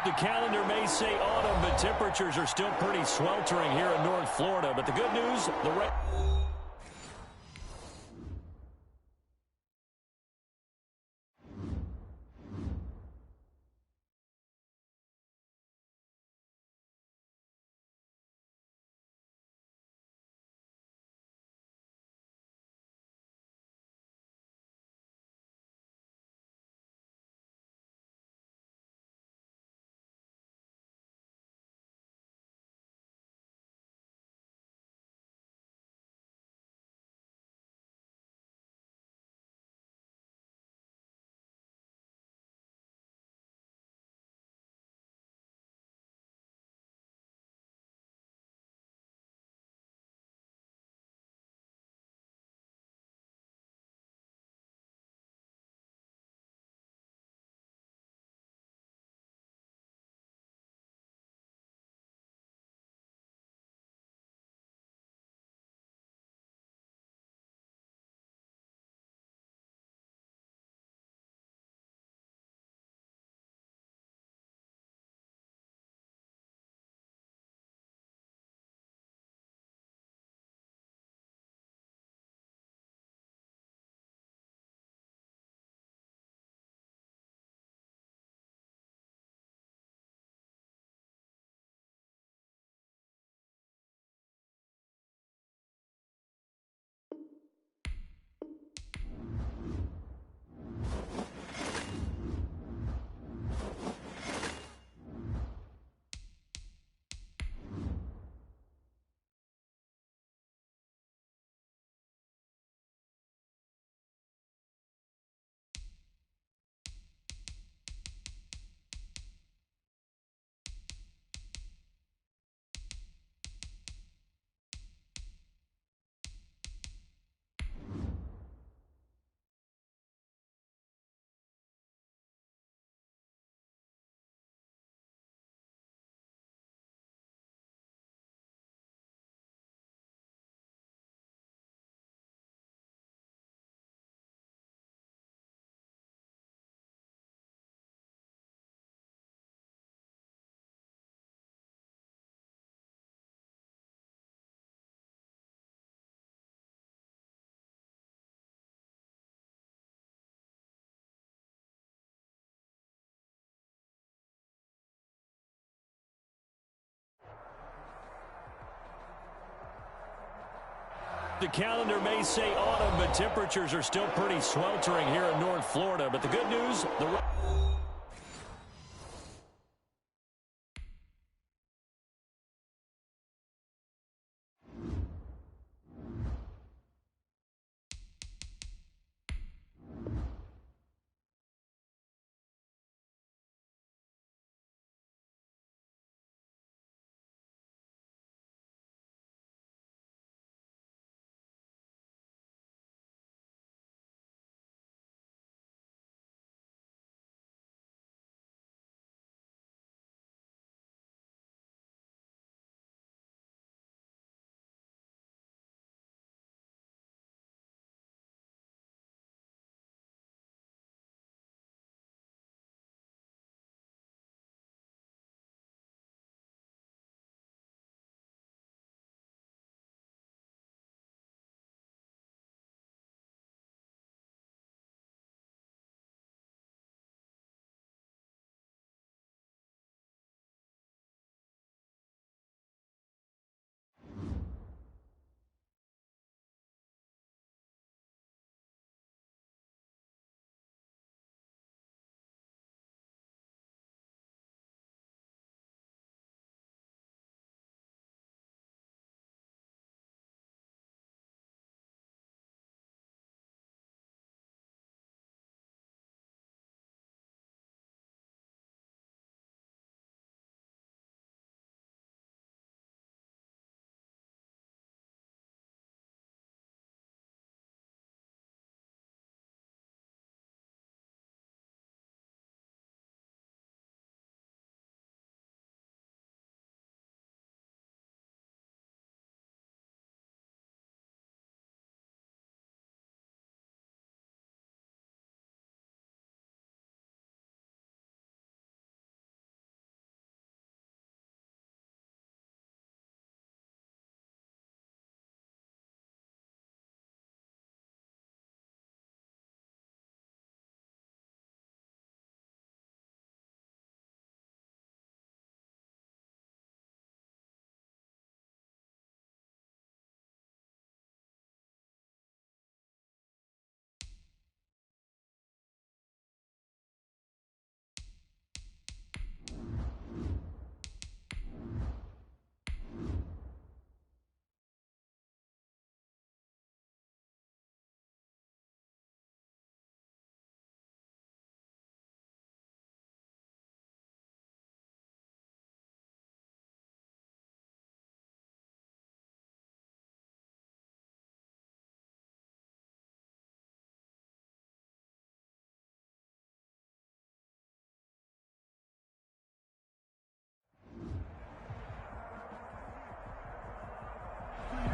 The calendar may say autumn, but temperatures are still pretty sweltering here in North Florida. But the good news, the calendar may say autumn, but temperatures are still pretty sweltering here in North Florida. But the good news,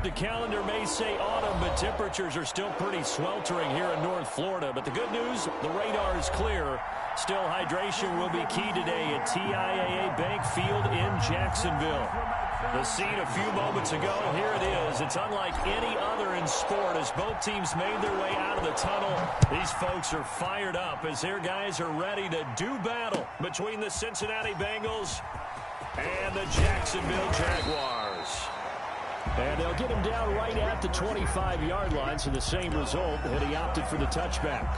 The calendar may say autumn, but temperatures are still pretty sweltering here in North Florida. But the good news, the radar is clear. Still, hydration will be key today at TIAA Bank Field in Jacksonville. The scene a few moments ago, here it is. It's unlike any other in sport as both teams made their way out of the tunnel. These folks are fired up as their guys are ready to do battle between the Cincinnati Bengals and the Jacksonville Jaguars. And they'll get him down right at the 25-yard line, so the same result, and he opted for the touchback.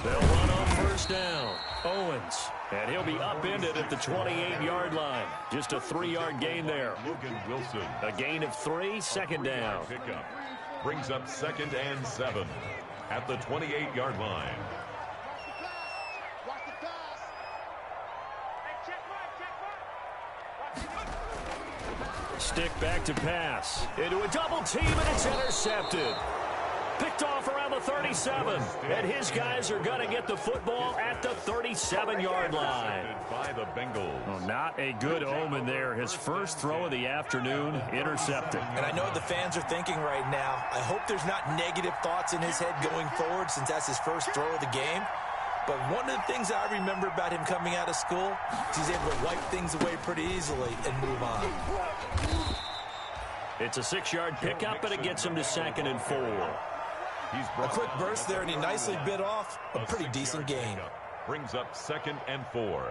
They'll run on first down. Owens. And he'll be upended at the 28-yard line. Just a 3-yard gain there. Logan Wilson. A gain of 3, second down. Pickup. Brings up 2nd and 7 at the 28-yard line. Stick back to pass. Into a double team, and it's intercepted. Picked off around the 37. And his guys are going to get the football at the 37-yard line. By the Bengals. Oh, not a good omen there. His first throw of the afternoon, intercepted. And I know what the fans are thinking right now. I hope there's not negative thoughts in his head going forward since that's his first throw of the game. But one of the things I remember about him coming out of school is he's able to wipe things away pretty easily and move on. It's a 6-yard pickup, but it gets him to 2nd and 4. A quick burst there, and he nicely bit off a pretty decent gain. Brings up 2nd and 4.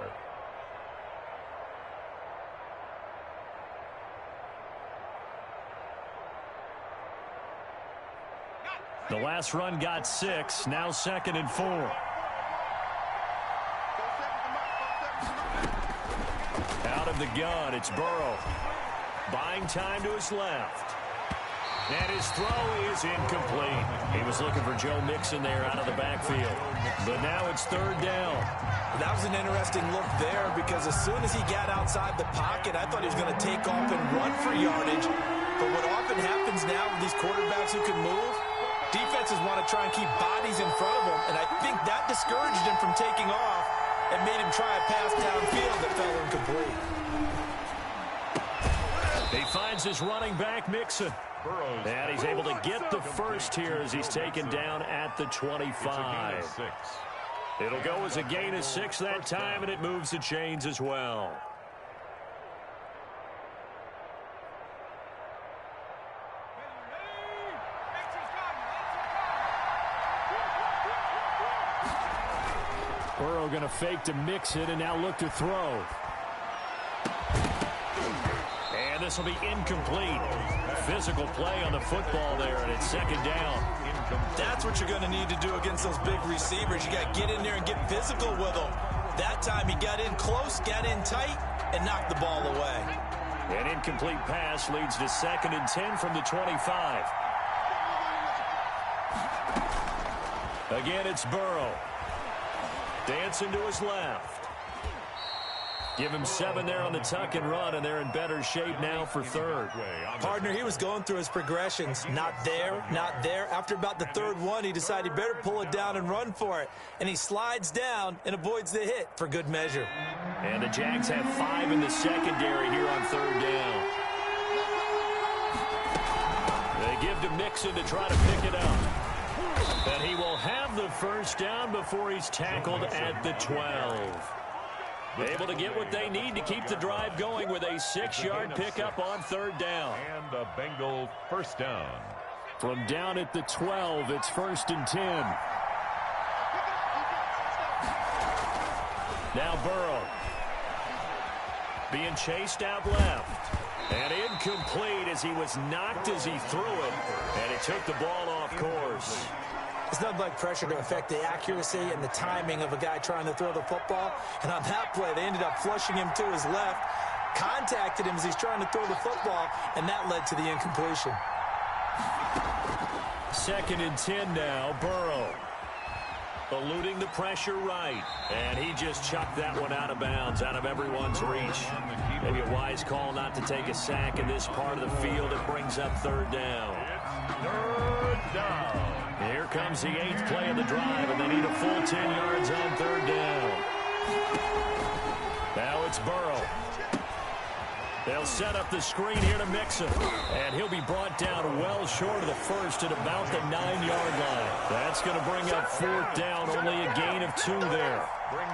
The last run got 6, now 2nd and 4. Out of the gun, it's Burrow. Buying time to his left. And his throw is incomplete. He was looking for Joe Mixon there out of the backfield. But now it's 3rd down. That was an interesting look there because as soon as he got outside the pocket, I thought he was going to take off and run for yardage. But what often happens now with these quarterbacks who can move, defenses want to try and keep bodies in front of them. And I think that discouraged him from taking off and made him try a pass downfield that fell incomplete. He finds his running back, Mixon. And he's able to get the first here as he's taken down at the 25. It'll go as a gain of 6 that time, and it moves the chains as well. Burrow going to fake to Mixon and now look to throw. And this will be incomplete. Physical play on the football there, and it's 2nd down. That's what you're going to need to do against those big receivers. You got to get in there and get physical with them. That time he got in close, got in tight, and knocked the ball away. An incomplete pass leads to 2nd and 10 from the 25. Again, it's Burrow. Dancing to his left. Give him 7 there on the tuck and run, and they're in better shape now for 3rd. Partner, he was going through his progressions. Not there, not there. After about the 3rd one, he decided he better pull it down and run for it. And he slides down and avoids the hit for good measure. And the Jags have 5 in the secondary here on 3rd down. They give to Mixon to try to pick it up. And he will have the first down before he's tackled at the 12. Able to get what they need to keep the drive going with a 6-yard pickup on 3rd down. And a Bengal first down. From down at the 12, it's 1st and 10. Now Burrow. Being chased out left. And incomplete as he was knocked as he threw it. And he took the ball off course. It's nothing like pressure to affect the accuracy and the timing of a guy trying to throw the football. And on that play, they ended up flushing him to his left, contacted him as he's trying to throw the football, and that led to the incompletion. 2nd and 10 now, Burrow. Eluding the pressure right. And he just chucked that one out of bounds, out of everyone's reach. Maybe a wise call not to take a sack in this part of the field. It brings up third down. Third down. Here comes the 8th play of the drive, and they need a full 10 yards on third down. Now it's Burrow. They'll set up the screen here to Mixon. And he'll be brought down well short of the first at about the 9-yard line. That's going to bring up fourth down, only a gain of 2 there.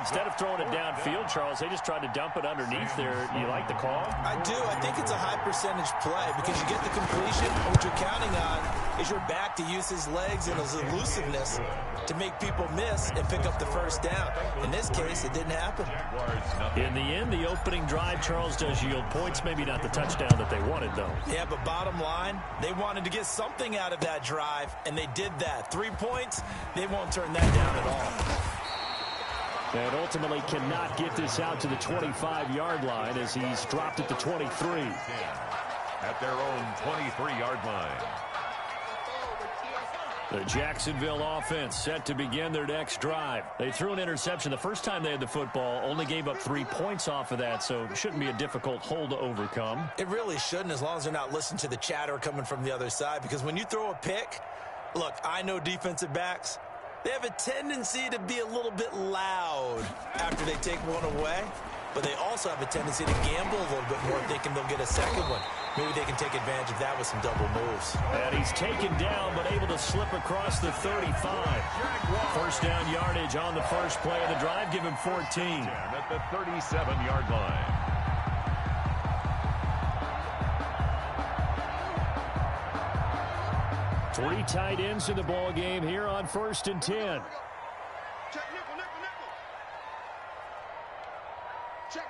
Instead of throwing it downfield, Charles, they just tried to dump it underneath there. You like the call? I do. I think it's a high-percentage play because you get the completion. What you're counting on is your back to use his legs and his elusiveness to make people miss and pick up the first down. In this case, it didn't happen. In the end, the opening drive, Charles, does yield points. Maybe not the touchdown that they wanted, though. Yeah, but bottom line, they wanted to get something out of that drive, and they did that. 3 points, they won't turn that down at all. And ultimately cannot get this out to the 25-yard line as he's dropped it to 23. At their own 23-yard line. The Jacksonville offense set to begin their next drive. They threw an interception the first time they had the football, only gave up 3 points off of that, so it shouldn't be a difficult hole to overcome. It really shouldn't, as long as they're not listening to the chatter coming from the other side, because when you throw a pick, look, I know defensive backs, they have a tendency to be a little bit loud after they take one away, but they also have a tendency to gamble a little bit more, thinking they'll get a second one. Maybe they can take advantage of that with some double moves. And he's taken down, but able to slip across the 35. First down yardage on the first play of the drive. Give him 14. At the 37-yard line. Three tight ends in the ball game here on 1st and 10. Check, nickel, nickel, nickel. Check.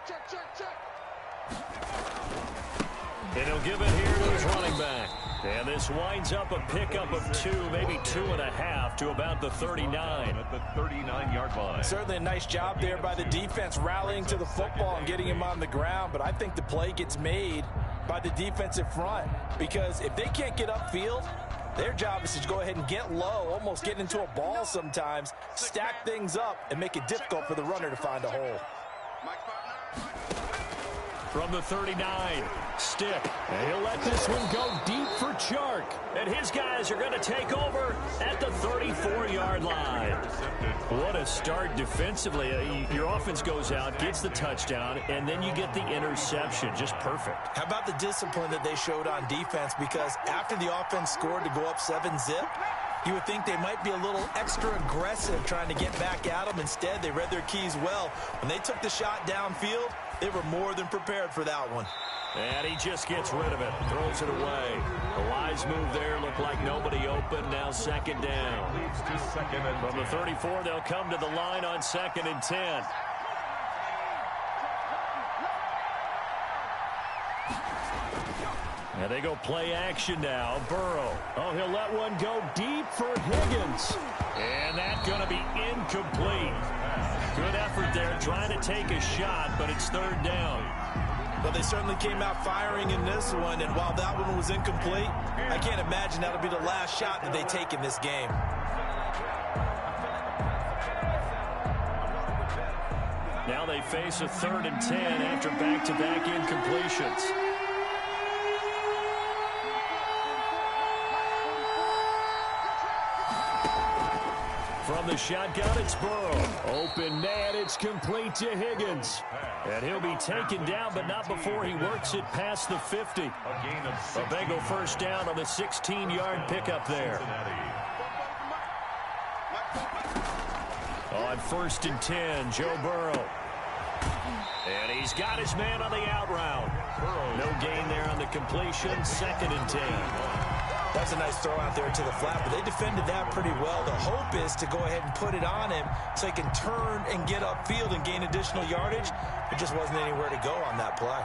And he'll give it here to his running back. And this winds up a pickup of 2, maybe 2.5 to about the 39. At the 39-yard line. Certainly a nice job there by the defense rallying to the football and getting him on the ground, but I think the play gets made by the defensive front, because if they can't get upfield, their job is to go ahead and get low, almost get into a ball sometimes, stack things up, and make it difficult for the runner to find a hole. From the 39, Stick. And he'll let this one go deep for Chark. And his guys are going to take over at the 34-yard line. What a start defensively. Your offense goes out, gets the touchdown, and then you get the interception. Just perfect. How about the discipline that they showed on defense? Because after the offense scored to go up 7-zip, you would think they might be a little extra aggressive trying to get back at them. Instead, they read their keys well. When they took the shot downfield, they were more than prepared for that one. And he just gets rid of it, throws it away. A wise move there, looked like nobody open, now second down. From the 34, they'll come to the line on 2nd and 10. And they go play action now. Burrow. Oh, he'll let one go deep for Higgins. And that's going to be incomplete. Good effort there, trying to take a shot, but it's 3rd down. Well, they certainly came out firing in this one, and while that one was incomplete, I can't imagine that'll be the last shot that they take in this game. Now they face a 3rd and 10 after back-to-back incompletions. From the shotgun, it's Burrow. Open man, it's complete to Higgins. And he'll be taken down, but not before he works it past the 50. A Bengal first down on the 16-yard pickup there. On 1st and 10, Joe Burrow. And he's got his man on the out route. No gain there on the completion, 2nd and 10. That's a nice throw out there to the flat, but they defended that pretty well. The hope is to go ahead and put it on him so he can turn and get upfield and gain additional yardage. It just wasn't anywhere to go on that play.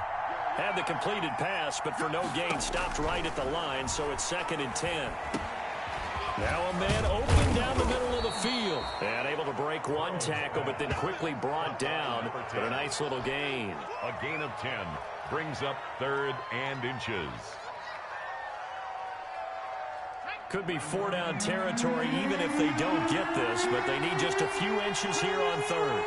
Had the completed pass, but for no gain, stopped right at the line, so it's 2nd and 10. Now a man open down the middle of the field. And able to break one tackle, but then quickly brought down. But a nice little gain. A gain of 10 brings up 3rd and inches. Could be 4-down territory even if they don't get this, but they need just a few inches here on third.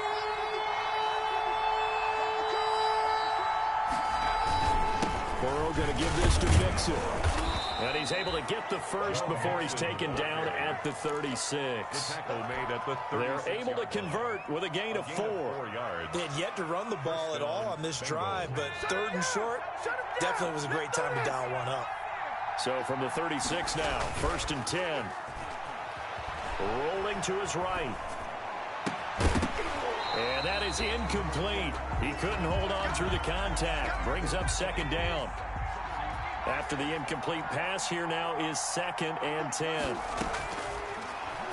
Burrow going to give this to Mixon. And he's able to get the first before he's taken down at the 36. The tackle made at the 36. They're able to convert with a gain of 4. They had yet to run the ball at all on this drive, but third and short definitely was a great time to dial one up. So from the 36 now, 1st and 10. Rolling to his right. And that is incomplete. He couldn't hold on through the contact. Brings up 2nd down. After the incomplete pass, here now is 2nd and 10.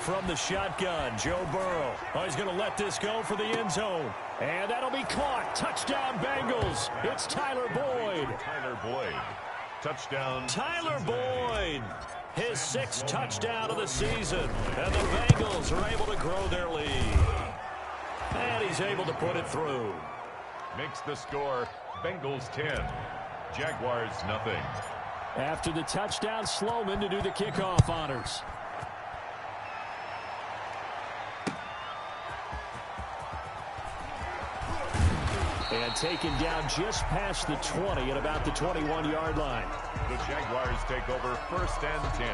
From the shotgun, Joe Burrow. Oh, he's going to let this go for the end zone. And that'll be caught. Touchdown, Bengals. It's Tyler Boyd. Tyler Boyd. Touchdown. Tyler Boyd. His 6th touchdown of the season. And the Bengals are able to grow their lead. And he's able to put it through. Makes the score Bengals 10. Jaguars nothing. After the touchdown, Sloman to do the kickoff honors. And taken down just past the 20 at about the 21-yard line. The Jaguars take over 1st and 10.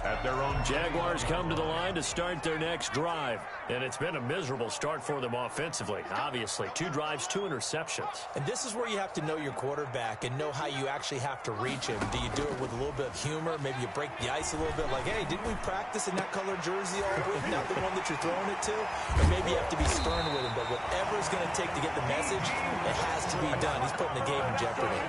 At their own. Jaguars come to the line to start their next drive. And it's been a miserable start for them offensively. Obviously, 2 drives, 2 interceptions. And this is where you have to know your quarterback and know how you actually have to reach him. Do you do it with a little bit of humor? Maybe you break the ice a little bit like, hey, didn't we practice in that color jersey all week? Not the one that you're throwing it to? Or maybe you have to be stern with him. But whatever it's going to take to get the message, it has to be done. He's putting the game in jeopardy.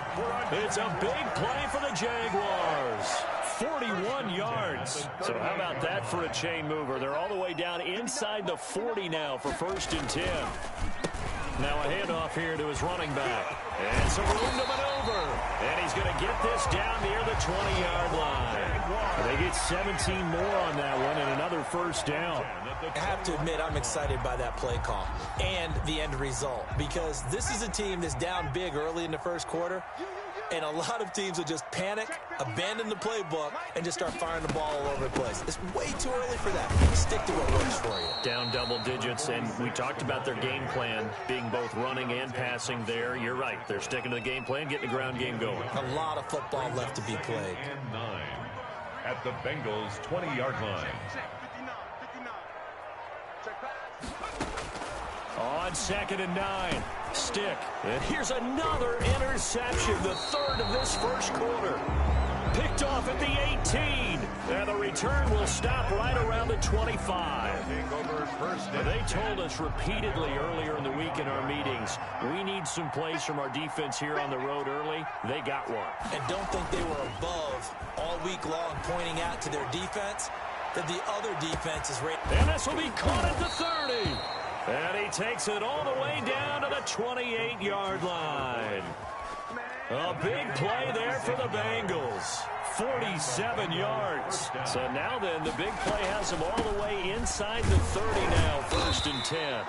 It's a big play for the Jaguars. 41 yards. So how about that for a chain mover? They're all the way down inside the 40 now for 1st and 10. Now a handoff here to his running back. And some room to maneuver. And he's going to get this down near the 20-yard line. They get 17 more on that one and another 1st down. I have to admit, I'm excited by that play call and the end result, because this is a team that's down big early in the 1st quarter. And a lot of teams will just panic, abandon the playbook, and just start firing the ball all over the place. It's way too early for that. Stick to what works for you. Down double digits, and we talked about their game plan being both running and passing there. You're right. They're sticking to the game plan, getting the ground game going. A lot of football left to be played. And 9 at the Bengals' 20-yard line. On 2nd and 9. Stick. And here's another interception, the 3rd of this 1st quarter. Picked off at the 18. And the return will stop right around the 25. They told us repeatedly earlier in the week in our meetings, we need some plays from our defense here on the road early. They got one. And don't think they were above all week long pointing out to their defense that the other defense is ready. And this will be caught at the 30. And he takes it all the way down to the 28-yard line. A big play there for the Bengals. 47 yards. So now then, the big play has them all the way inside the 30 now, 1st and 10.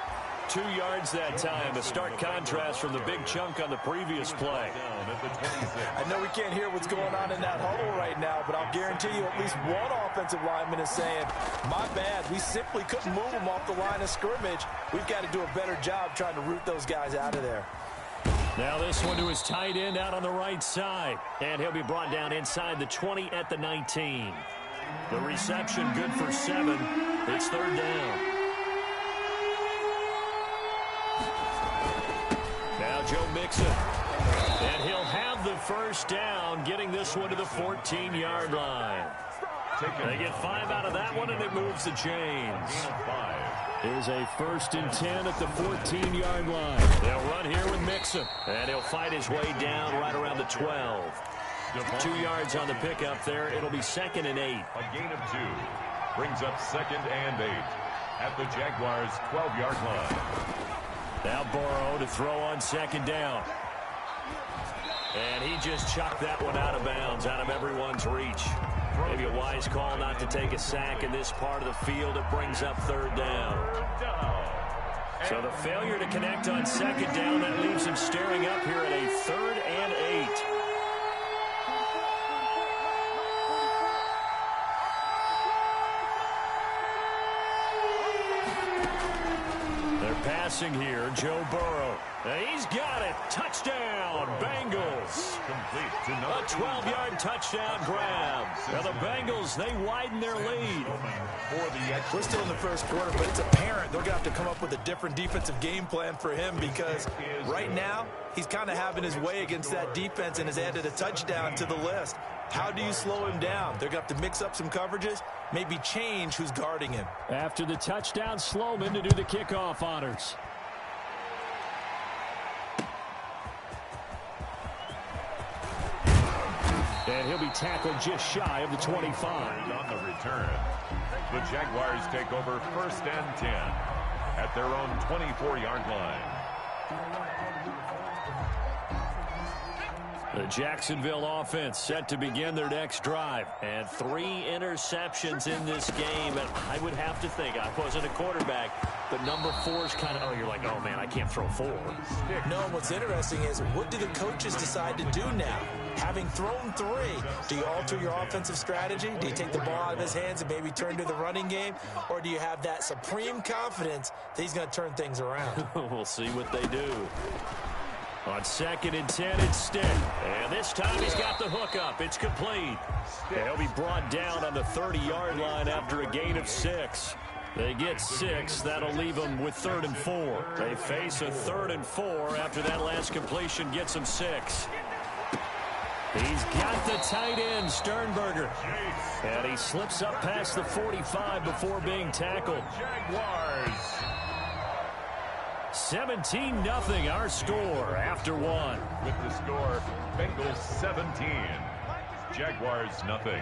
2 yards that time, a stark contrast from the big chunk on the previous play. I know we can't hear what's going on in that huddle right now, but I'll guarantee you at least one offensive lineman is saying, my bad, we simply couldn't move them off the line of scrimmage. We've got to do a better job trying to root those guys out of there. Now this one to his tight end out on the right side. And he'll be brought down inside the 20 at the 19. The reception good for 7. It's 3rd down. Now Joe Mixon. And he'll have the 1st down, getting this one to the 14-yard line. They get 5 out of that one, and it moves the chains. Here's a 1st and 10 at the 14-yard line. They'll run here with Mixon, and he'll fight his way down right around the 12. 2 yards on the pickup there. It'll be 2nd and 8. A gain of 2 brings up 2nd and 8 at the Jaguars' 12-yard line. Now Burrow to throw on 2nd down. And he just chucked that one out of bounds, out of everyone's reach. Maybe a wise call not to take a sack in this part of the field. It brings up 3rd down. So the failure to connect on 2nd down, that leaves him staring up here at a 3rd and 8. passing here. Joe Burrow. He's got it. Touchdown, Bengals. Complete to A 12-yard touchdown grab. Now the Bengals, they widen their lead. We're still in the first quarter, but it's apparent they're going to have to come up with a different defensive game plan for him because right now he's kind of having his way against that defense and has added a touchdown to the list. How do you slow him down? They're going to have to mix up some coverages, maybe change who's guarding him. After the touchdown, Sloman to do the kickoff honors. And he'll be tackled just shy of the 25. On the return, the Jaguars take over 1st and 10 at their own 24-yard line. The Jacksonville offense set to begin their next drive. And 3 interceptions in this game. And I would have to think, I wasn't a quarterback, but number 4 is kind of, oh, you're like, oh, man, I can't throw 4. No, what's interesting is what do the coaches decide to do now? Having thrown 3, do you alter your offensive strategy? Do you take the ball out of his hands and maybe turn to the running game? Or do you have that supreme confidence that he's going to turn things around? We'll see what they do. On 2nd and 10, it's Stick. And this time he's got the hookup. It's complete. He'll be brought down on the 30-yard line after a gain of 6. They get 6. That'll leave them with 3rd and 4. They face a 3rd and 4 after that last completion gets them 6. He's got the tight end, Sternberger. And he slips up past the 45 before being tackled. Jaguars. 17-0 our score after 1. With the score, Bengals 17, Jaguars nothing.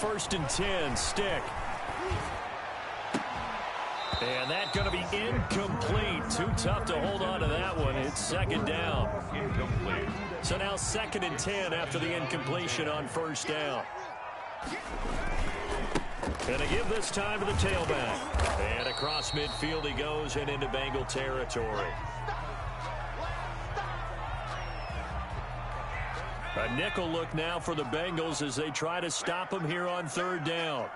1st and 10, Stick. And that's going to be incomplete. Too tough to hold on to that one. It's 2nd down. Incomplete. So now 2nd and 10 after the incompletion on 1st down. Going to give this time to the tailback. And across midfield he goes and into Bengal territory. A nickel look now for the Bengals as they try to stop him here on 3rd down.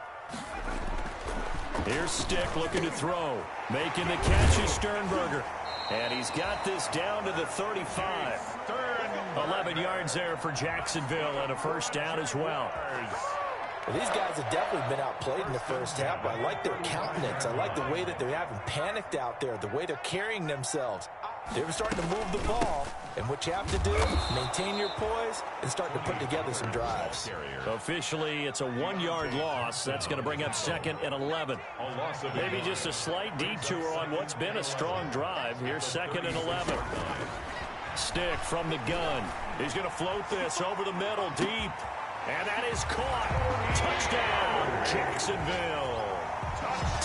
Here's Stick looking to throw. Making the catch is Sternberger. And he's got this down to the 35. 11 yards there for Jacksonville and a 1st down as well. Well, these guys have definitely been outplayed in the first half, but I like their countenance. I like the way that they haven't panicked out there, the way they're carrying themselves. They're starting to move the ball, and what you have to do, maintain your poise and start to put together some drives. Officially, it's a 1-yard loss. That's going to bring up 2nd and 11. Maybe just a slight detour on what's been a strong drive. Here's 2nd and 11. Stick from the gun. He's going to float this over the middle deep. And that is caught. Touchdown, Jacksonville.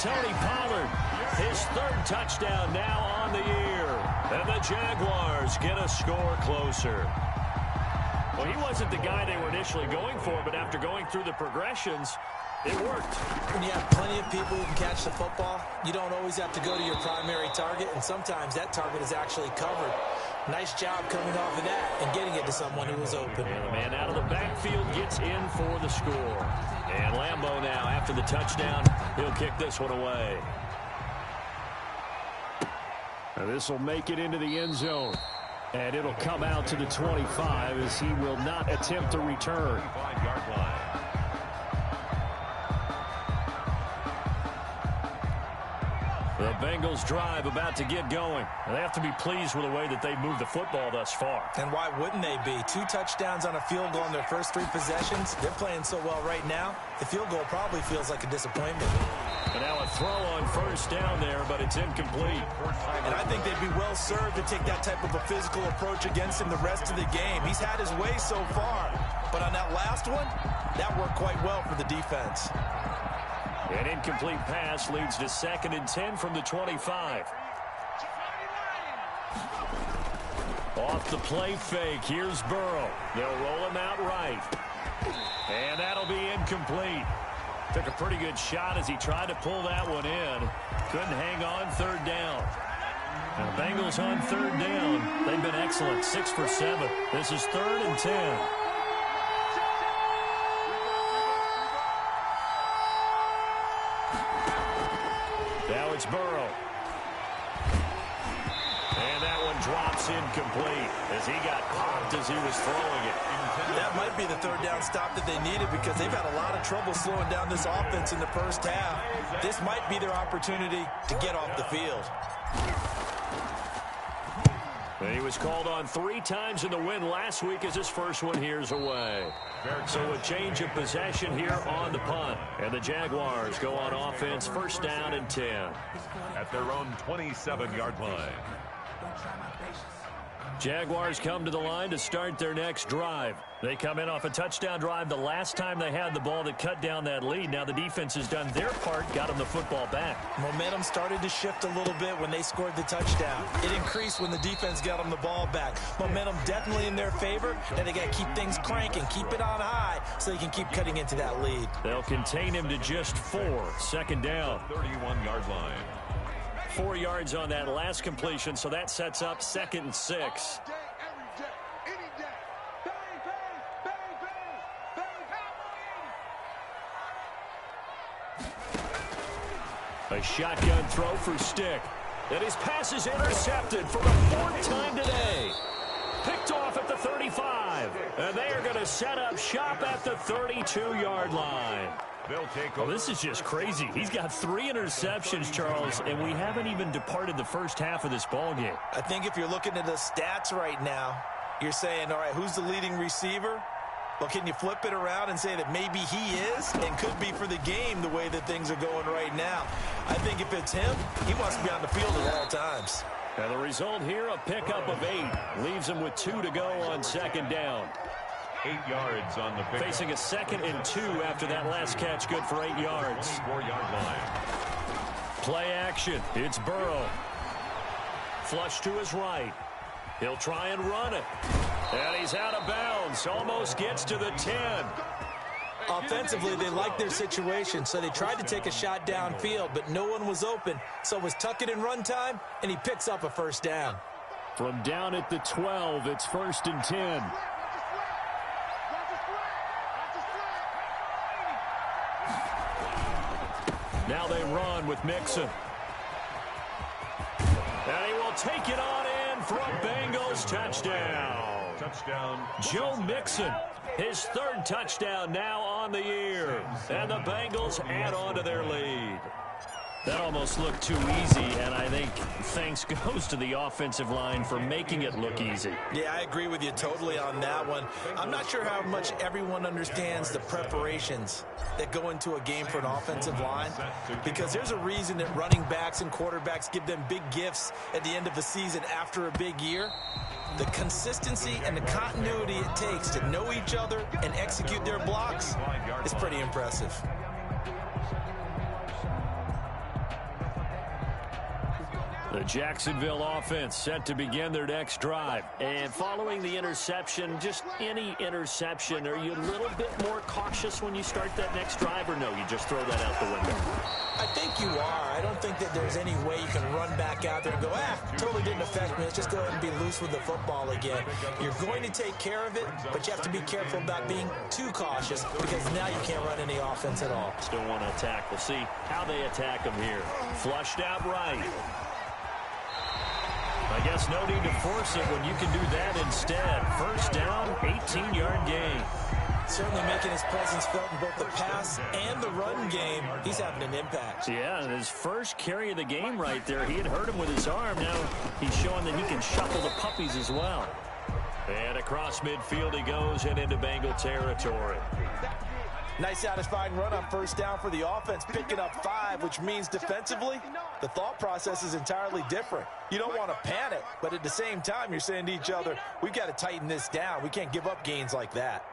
Tony Pollard, his 3rd touchdown now on the year. And the Jaguars get a score closer. Well, he wasn't the guy they were initially going for, but after going through the progressions, it worked. When you have plenty of people who can catch the football, you don't always have to go to your primary target, and sometimes that target is actually covered. Nice job coming off of that and getting it to someone who was open. And the man out of the backfield gets in for the score. And Lambeau now, after the touchdown, he'll kick this one away. This will make it into the end zone. And it'll come out to the 25 as he will not attempt to return. 5-yard line. The Bengals drive about to get going. And they have to be pleased with the way that they've moved the football thus far. And why wouldn't they be? 2 touchdowns on a field goal in their first 3 possessions. They're playing so well right now, the field goal probably feels like a disappointment. And now a throw on 1st down there, but it's incomplete. And I think they'd be well served to take that type of a physical approach against him the rest of the game. He's had his way so far. But on that last one, that worked quite well for the defense. An incomplete pass leads to 2nd and 10 from the 25. Off the play fake, here's Burrow. They'll roll him out right. And that'll be incomplete. Took a pretty good shot as he tried to pull that one in. Couldn't hang on 3rd down. And the Bengals on 3rd down. They've been excellent, 6 for 7. This is 3rd and 10. Now it's Burrow. And that one drops incomplete as he got popped as he was throwing it. That might be the third down stop that they needed because they've had a lot of trouble slowing down this offense in the first half. This might be their opportunity to get off the field. He was called on 3 times in the win last week as his first one here's away. So a change of possession here on the punt. And the Jaguars go on offense, first down and 10. At their own 27-yard line. Jaguars come to the line to start their next drive. They come in off a touchdown drive the last time they had the ball that cut down that lead. Now the defense has done their part, got them the football back. Momentum started to shift a little bit when they scored the touchdown. It increased when the defense got them the ball back. Momentum definitely in their favor. Now they got to keep things cranking, keep it on high so they can keep cutting into that lead. They'll contain him to just 4. Second down. 31-yard line. 4 yards on that last completion, so that sets up 2nd and 6. A shotgun throw for Stick. And his pass is intercepted for the 4th time today. Picked off at the 35. And they are going to set up shop at the 32-yard line. They'll take Oh, over. this is just crazy. He's got 3 interceptions, Charles, and we haven't even departed the first half of this ball game. I think if you're looking at the stats right now, you're saying, all right, who's the leading receiver? Well, can you flip it around and say that maybe he is and could be for the game the way that things are going right now? I think if it's him, he wants to be on the field at all times. And the result here, a pickup of 8. Leaves him with 2 to go on second down. 8 yards on the pick. Facing a 2nd and 2 after that last catch, good for 8 yards. 4-yard line. Play action. It's Burrow. Flush to his right. He'll try and run it. And he's out of bounds. Almost gets to the 10. Offensively, they liked their situation, so they tried to take a shot downfield, but no one was open. So it was tuck it in run time, and he picks up a first down. From down at the 12, it's 1st and 10. Now they run with Mixon. And he will take it on in for a Bengals touchdown. Touchdown. Joe Mixon, his 3rd touchdown now on the year. And the Bengals add on to their lead. That almost looked too easy, and I think thanks goes to the offensive line for making it look easy. Yeah, I agree with you totally on that one. I'm not sure how much everyone understands the preparations that go into a game for an offensive line, because there's a reason that running backs and quarterbacks give them big gifts at the end of the season after a big year. The consistency and the continuity it takes to know each other and execute their blocks is pretty impressive. The Jacksonville offense set to begin their next drive. And following the interception, just any interception, are you a little bit more cautious when you start that next drive, or no, you just throw that out the window? I think you are. I don't think that there's any way you can run back out there and go, totally didn't affect me. Let's just go ahead and be loose with the football again. You're going to take care of it, but you have to be careful about being too cautious because now you can't run any offense at all. Still want to attack. We'll see how they attack them here. Flushed out right. I guess no need to force it when you can do that instead. First down, 18-yard gain. Certainly making his presence felt in both the pass and the run game. He's having an impact. Yeah, and his first carry of the game right there, he had hurt him with his arm. Now he's showing that he can shuffle the puppies as well. And across midfield he goes and into Bengal territory. Nice satisfying run on first down for the offense, picking up 5, which means defensively, the thought process is entirely different. You don't want to panic, but at the same time, you're saying to each other, we've got to tighten this down. We can't give up gains like that.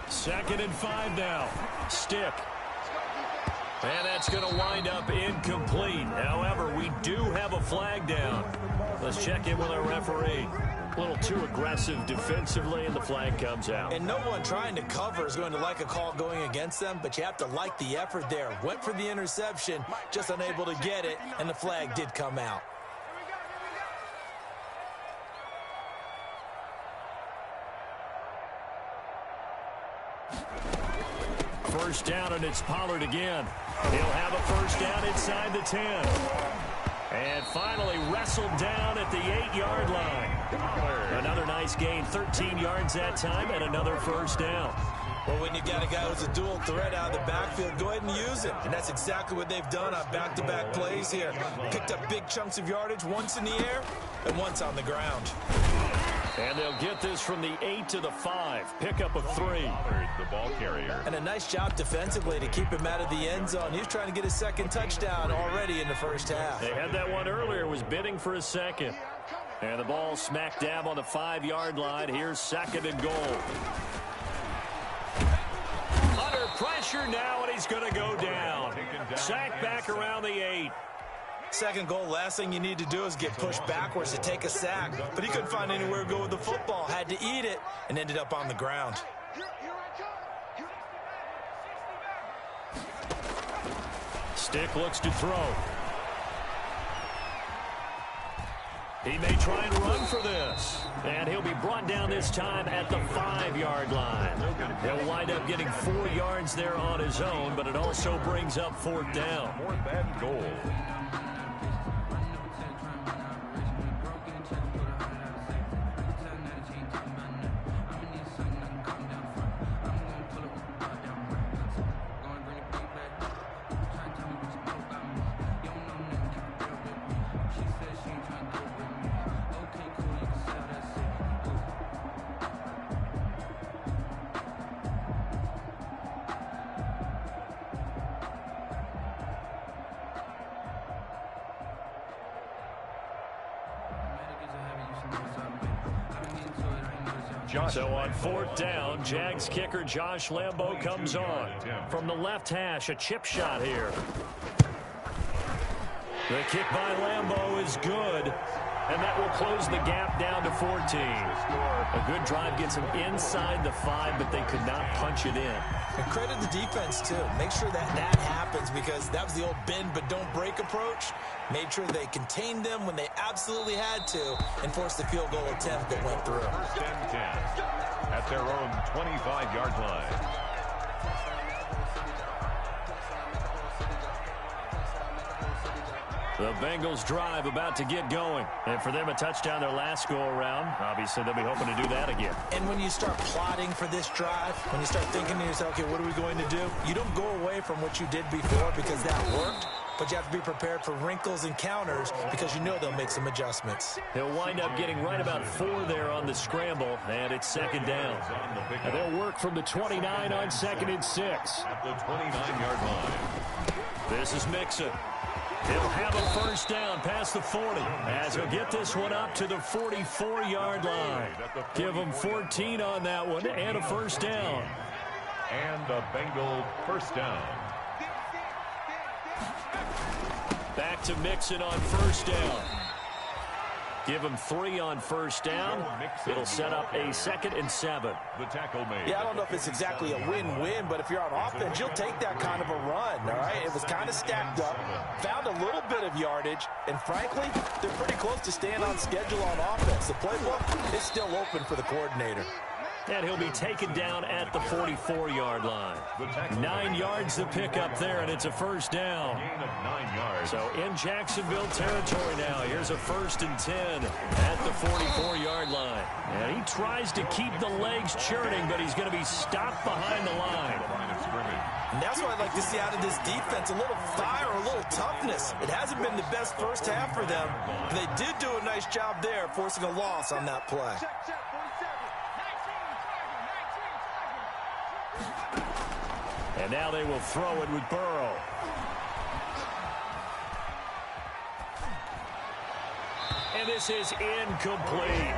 2nd and 5 now. Stick. And that's going to wind up incomplete. However, we do have a flag down. Let's check in with our referee. A little too aggressive defensively, and the flag comes out. And no one trying to cover is going to like a call going against them, but you have to like the effort there. Went for the interception, just unable to get it, and the flag did come out. First down, and it's Pollard again. He'll have a first down inside the 10. And finally wrestled down at the 8-yard line. Another nice gain, 13 yards that time, and another first down. Well, when you got a guy who's a dual threat out of the backfield, go ahead and use him. And that's exactly what they've done on back-to-back plays here. Picked up big chunks of yardage, once in the air and once on the ground. And they'll get this from the 8 to the 5. Pickup of 3. The ball carrier. And a nice job defensively to keep him out of the end zone. He was trying to get his second touchdown already in the first half. They had that one earlier, was bidding for a second. And the ball smack dab on the 5-yard line. Here's second and goal. Under pressure now, and he's going to go down. Sack back around the 8. Second goal, last thing you need to do is get pushed backwards to take a sack. But he couldn't find anywhere to go with the football. Had to eat it and ended up on the ground. Stick looks to throw. He may try and run for this. And he'll be brought down this time at the 5-yard line. He'll wind up getting 4 yards there on his own, but it also brings up 4th down. 4th and goal. So on 4th down, Jags kicker Josh Lambo comes on. From the left hash, a chip shot here. The kick by Lambo is good. And that will close the gap down to 14. A good drive gets them inside the 5, but they could not punch it in. And credit the defense, too. Make sure that happens, because that was the old bend but don't break approach. Made sure they contained them when they absolutely had to and forced the field goal attempt that went through. First and 10 at their own 25-yard line. The Bengals drive about to get going. And for them, a touchdown their last go-around. Obviously, they'll be hoping to do that again. And when you start plotting for this drive, when you start thinking to yourself, okay, what are we going to do? You don't go away from what you did before because that worked, but you have to be prepared for wrinkles and counters because you know they'll make some adjustments. He'll wind up getting right about 4 there on the scramble, and it's second down. And they'll work from the 29 on 2nd and 6. At the 29-yard line. This is Mixon. He'll have a first down past the 40 as he'll get this one up to the 44-yard line. Give him 14 on that one and a first down. And a Bengal first down. Back to Mixon on first down. Give him 3 on first down. It'll set up a 2nd and 7. The tackle made. Yeah, I don't know if it's exactly a win-win, but if you're on offense, you'll take that kind of a run, all right? It was kind of stacked up, found a little bit of yardage, and frankly, they're pretty close to staying on schedule on offense. The playbook is still open for the coordinator. And he'll be taken down at the 44-yard line. 9 yards to pick up there, and it's a first down. Gain of 9 yards. So in Jacksonville territory now. Here's a 1st and 10 at the 44-yard line. And he tries to keep the legs churning, but he's going to be stopped behind the line. And that's what I'd like to see out of this defense, a little fire, a little toughness. It hasn't been the best first half for them. They did do a nice job there, forcing a loss on that play. And now they will throw it with Burrow. And this is incomplete.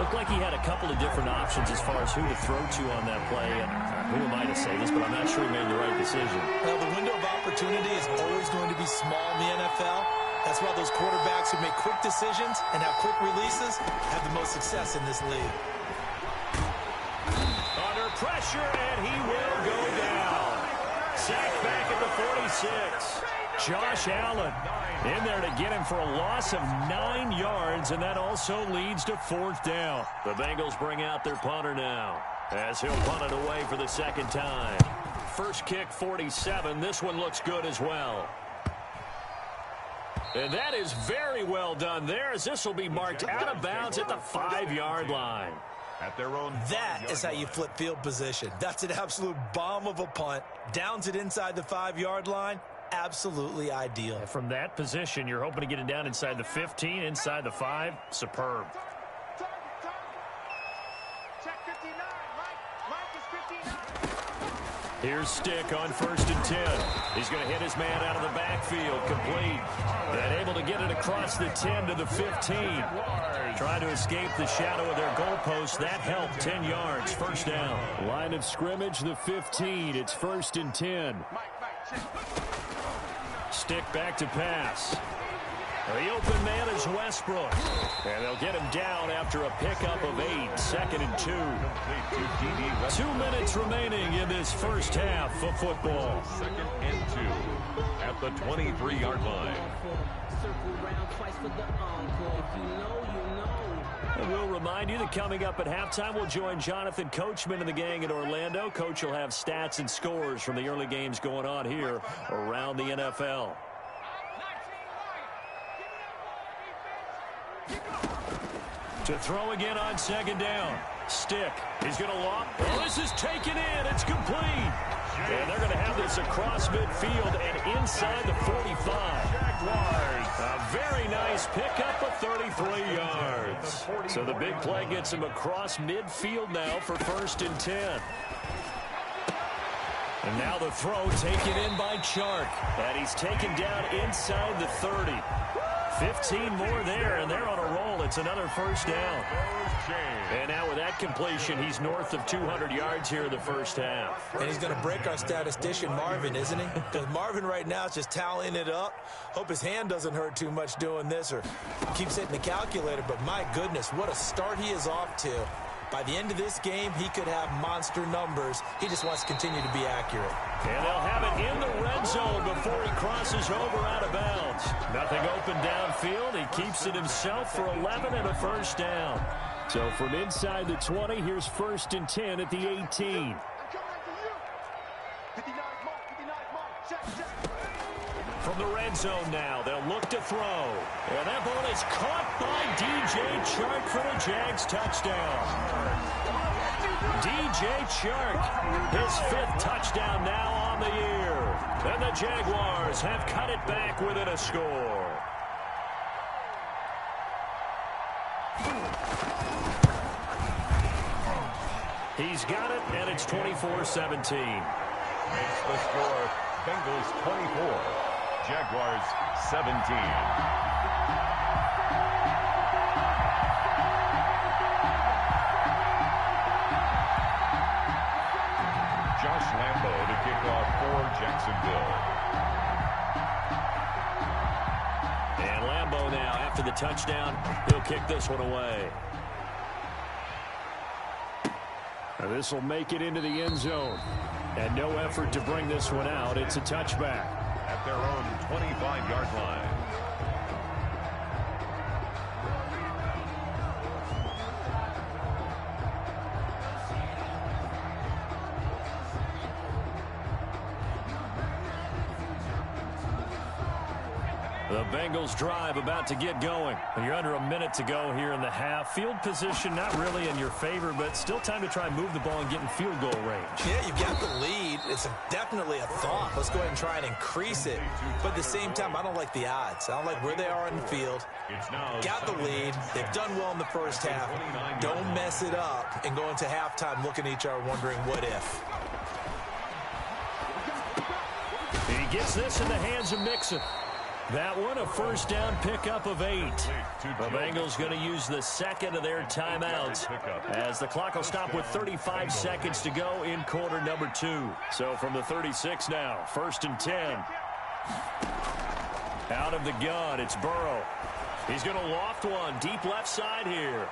Looked like he had a couple of different options as far as who to throw to on that play. And who am I to say this, but I'm not sure he made the right decision. Well, the window of opportunity is always going to be small in the NFL. That's why those quarterbacks who make quick decisions and have quick releases have the most success in this league. Under pressure, and he will go down. Sacked back at the 46. Josh Allen in there to get him for a loss of 9 yards, and that also leads to 4th down. The Bengals bring out their punter now as he'll punt it away for the 2nd time. first kick 47. This one looks good as well. And that is very well done there, as this will be marked out of bounds at the 5-yard line. At their own. That is how you flip field position. That's an absolute bomb of a punt. Downs it inside the 5-yard line. Absolutely ideal. And from that position, you're hoping to get it down inside the 15, inside the 5. Superb. Check 59. Mike is 59. Here's Stick on 1st and 10. He's going to hit his man out of the backfield, complete. And able to get it across the 10 to the 15. Trying to escape the shadow of their goalpost. That helped. 10 yards, first down. Line of scrimmage, the 15. It's 1st and 10. Stick back to pass. The open man is Westbrook. And they'll get him down after a pickup of 8. 2nd and 2. 2 minutes remaining in this first half of football. 2nd and 2 at the 23-yard line. And we'll remind you that coming up at halftime, we'll join Jonathan Coachman and the gang in Orlando. Coach will have stats and scores from the early games going on here around the NFL. To throw again on 2nd down. Stick. He's going to loft. Oh, this is taken in. It's complete. And they're going to have this across midfield and inside the 45. A very nice pickup of 33 yards. So the big play gets him across midfield now for 1st and 10. And now the throw taken in by Chark. And he's taken down inside the 30. 15 more there, and they're on a roll. It's another first down. And now with that completion, he's north of 200 yards here in the first half. And he's going to break our statistician, Marvin, isn't he? Because Marvin right now is just tallying it up. Hope his hand doesn't hurt too much doing this or keeps hitting the calculator. But my goodness, what a start he is off to. By the end of this game, he could have monster numbers. He just wants to continue to be accurate. And they'll have it in the red zone before he crosses over out of bounds. Nothing open downfield. He keeps it himself for 11 and a first down. So from inside the 20, here's 1st and 10 at the 18. I'm coming after you. 59 mark, 59 mark. Check. From the red zone now, they'll look to throw. And that ball is caught by DJ Chark for the Jags touchdown. DJ Chark, his 5th touchdown now on the year. And the Jaguars have cut it back within a score. He's got it, and it's 24-17. Makes the score Bengals 24, Jaguars 17. Josh Lambo to kick off for Jacksonville. And Lambo now, after the touchdown, he'll kick this one away. This will make it into the end zone. And no effort to bring this one out. It's a touchback. At their own 25-yard line. The Bengals drive about to get going. You're under a minute to go here in the half. Field position not really in your favor, but still time to try and move the ball and get in field goal range. Yeah, you've got the lead. It's definitely a thought. Let's go ahead and try and increase it. But at the same time, I don't like the odds. I don't like where they are in the field. Got the lead. They've done well in the first half. Don't mess it up and go into halftime looking at each other wondering what if. He gets this in the hands of Mixon. That one, a first down pickup of 8. The Bengals going to use the second of their timeouts as the clock will stop with 35 seconds to go in quarter number 2. So from the 36 now, 1st and 10. Out of the gun, it's Burrow. He's going to loft one deep left side here.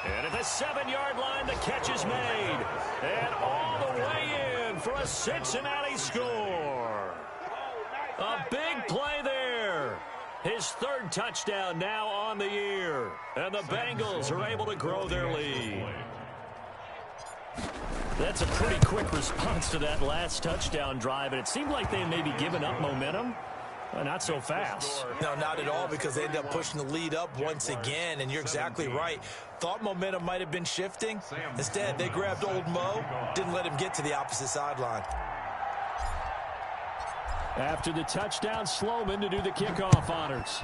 And at the 7-yard line, the catch is made. And all the way in for a Cincinnati score. A big play there. His 3rd touchdown now on the year. And the Bengals are able to grow their lead. That's a pretty quick response to that last touchdown drive, and it seemed like they had maybe given up momentum. Not so fast. No, not at all, because they ended up pushing the lead up once again, and you're exactly right. Thought momentum might have been shifting. Instead, they grabbed old Mo, didn't let him get to the opposite sideline. After the touchdown, Sloman to do the kickoff honors.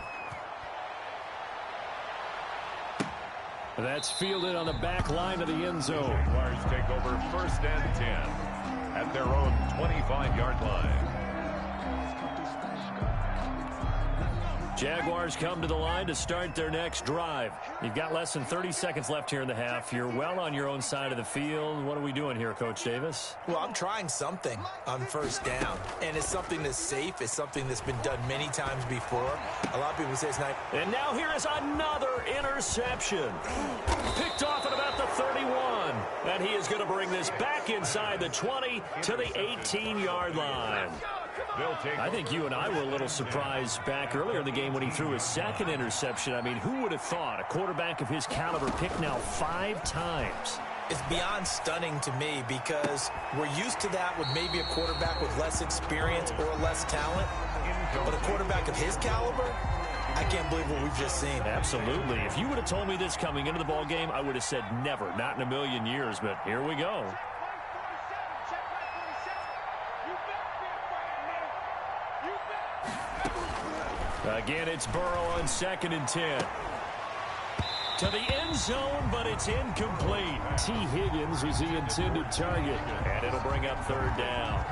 That's fielded on the back line of the end zone. Jaguars take over 1st and 10 at their own 25-yard line. Jaguars come to the line to start their next drive. You've got less than 30 seconds left here in the half. You're well on your own side of the field. What are we doing here, Coach Davis? Well, I'm trying something on 1st down, and it's something that's safe. It's something that's been done many times before. A lot of people say it's not. And now here is another interception. Picked off at about the 31. And he is going to bring this back inside the 20 to the 18-yard line. I think you and I were a little surprised back earlier in the game when he threw his second interception. I mean, who would have thought a quarterback of his caliber picked now 5 times? It's beyond stunning to me, because we're used to that with maybe a quarterback with less experience or less talent. But a quarterback of his caliber, I can't believe what we've just seen. Absolutely. If you would have told me this coming into the ball game, I would have said never, not in a million years. But here we go. Again, it's Burrow on 2nd and 10. To the end zone, but it's incomplete. T. Higgins was the intended target, and it'll bring up 3rd down.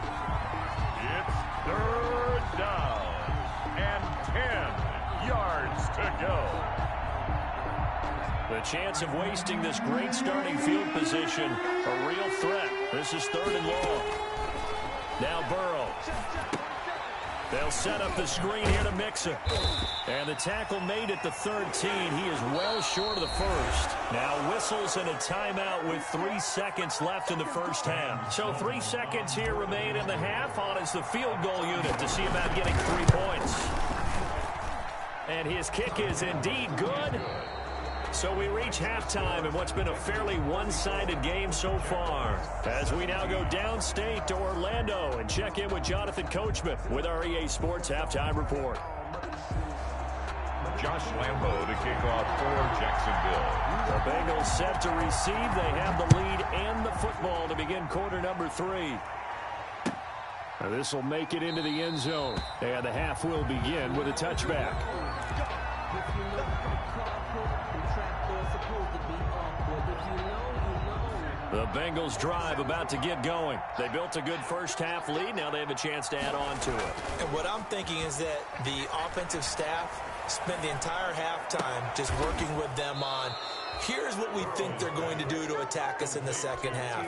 It's 3rd down and 10 yards to go. The chance of wasting this great starting field position, a real threat. This is 3rd and long. Now Burrow. They'll set up the screen here to Mixon. And the tackle made at the 13. He is well short of the first. Now whistles and a timeout with 3 seconds left in the first half. So 3 seconds here remain in the half. On is the field goal unit to see about getting 3 points. And his kick is indeed good. So we reach halftime in what's been a fairly one-sided game so far. As we now go downstate to Orlando and check in with Jonathan Coachman with our EA Sports Halftime Report. Josh Lambo to kick off for Jacksonville. The Bengals set to receive. They have the lead and the football to begin quarter number 3. This will make it into the end zone. And the half will begin with a touchback. The Bengals drive about to get going. They built a good first half lead. Now they have a chance to add on to it. And what I'm thinking is that the offensive staff spent the entire halftime just working with them on, here's what we think they're going to do to attack us in the second half.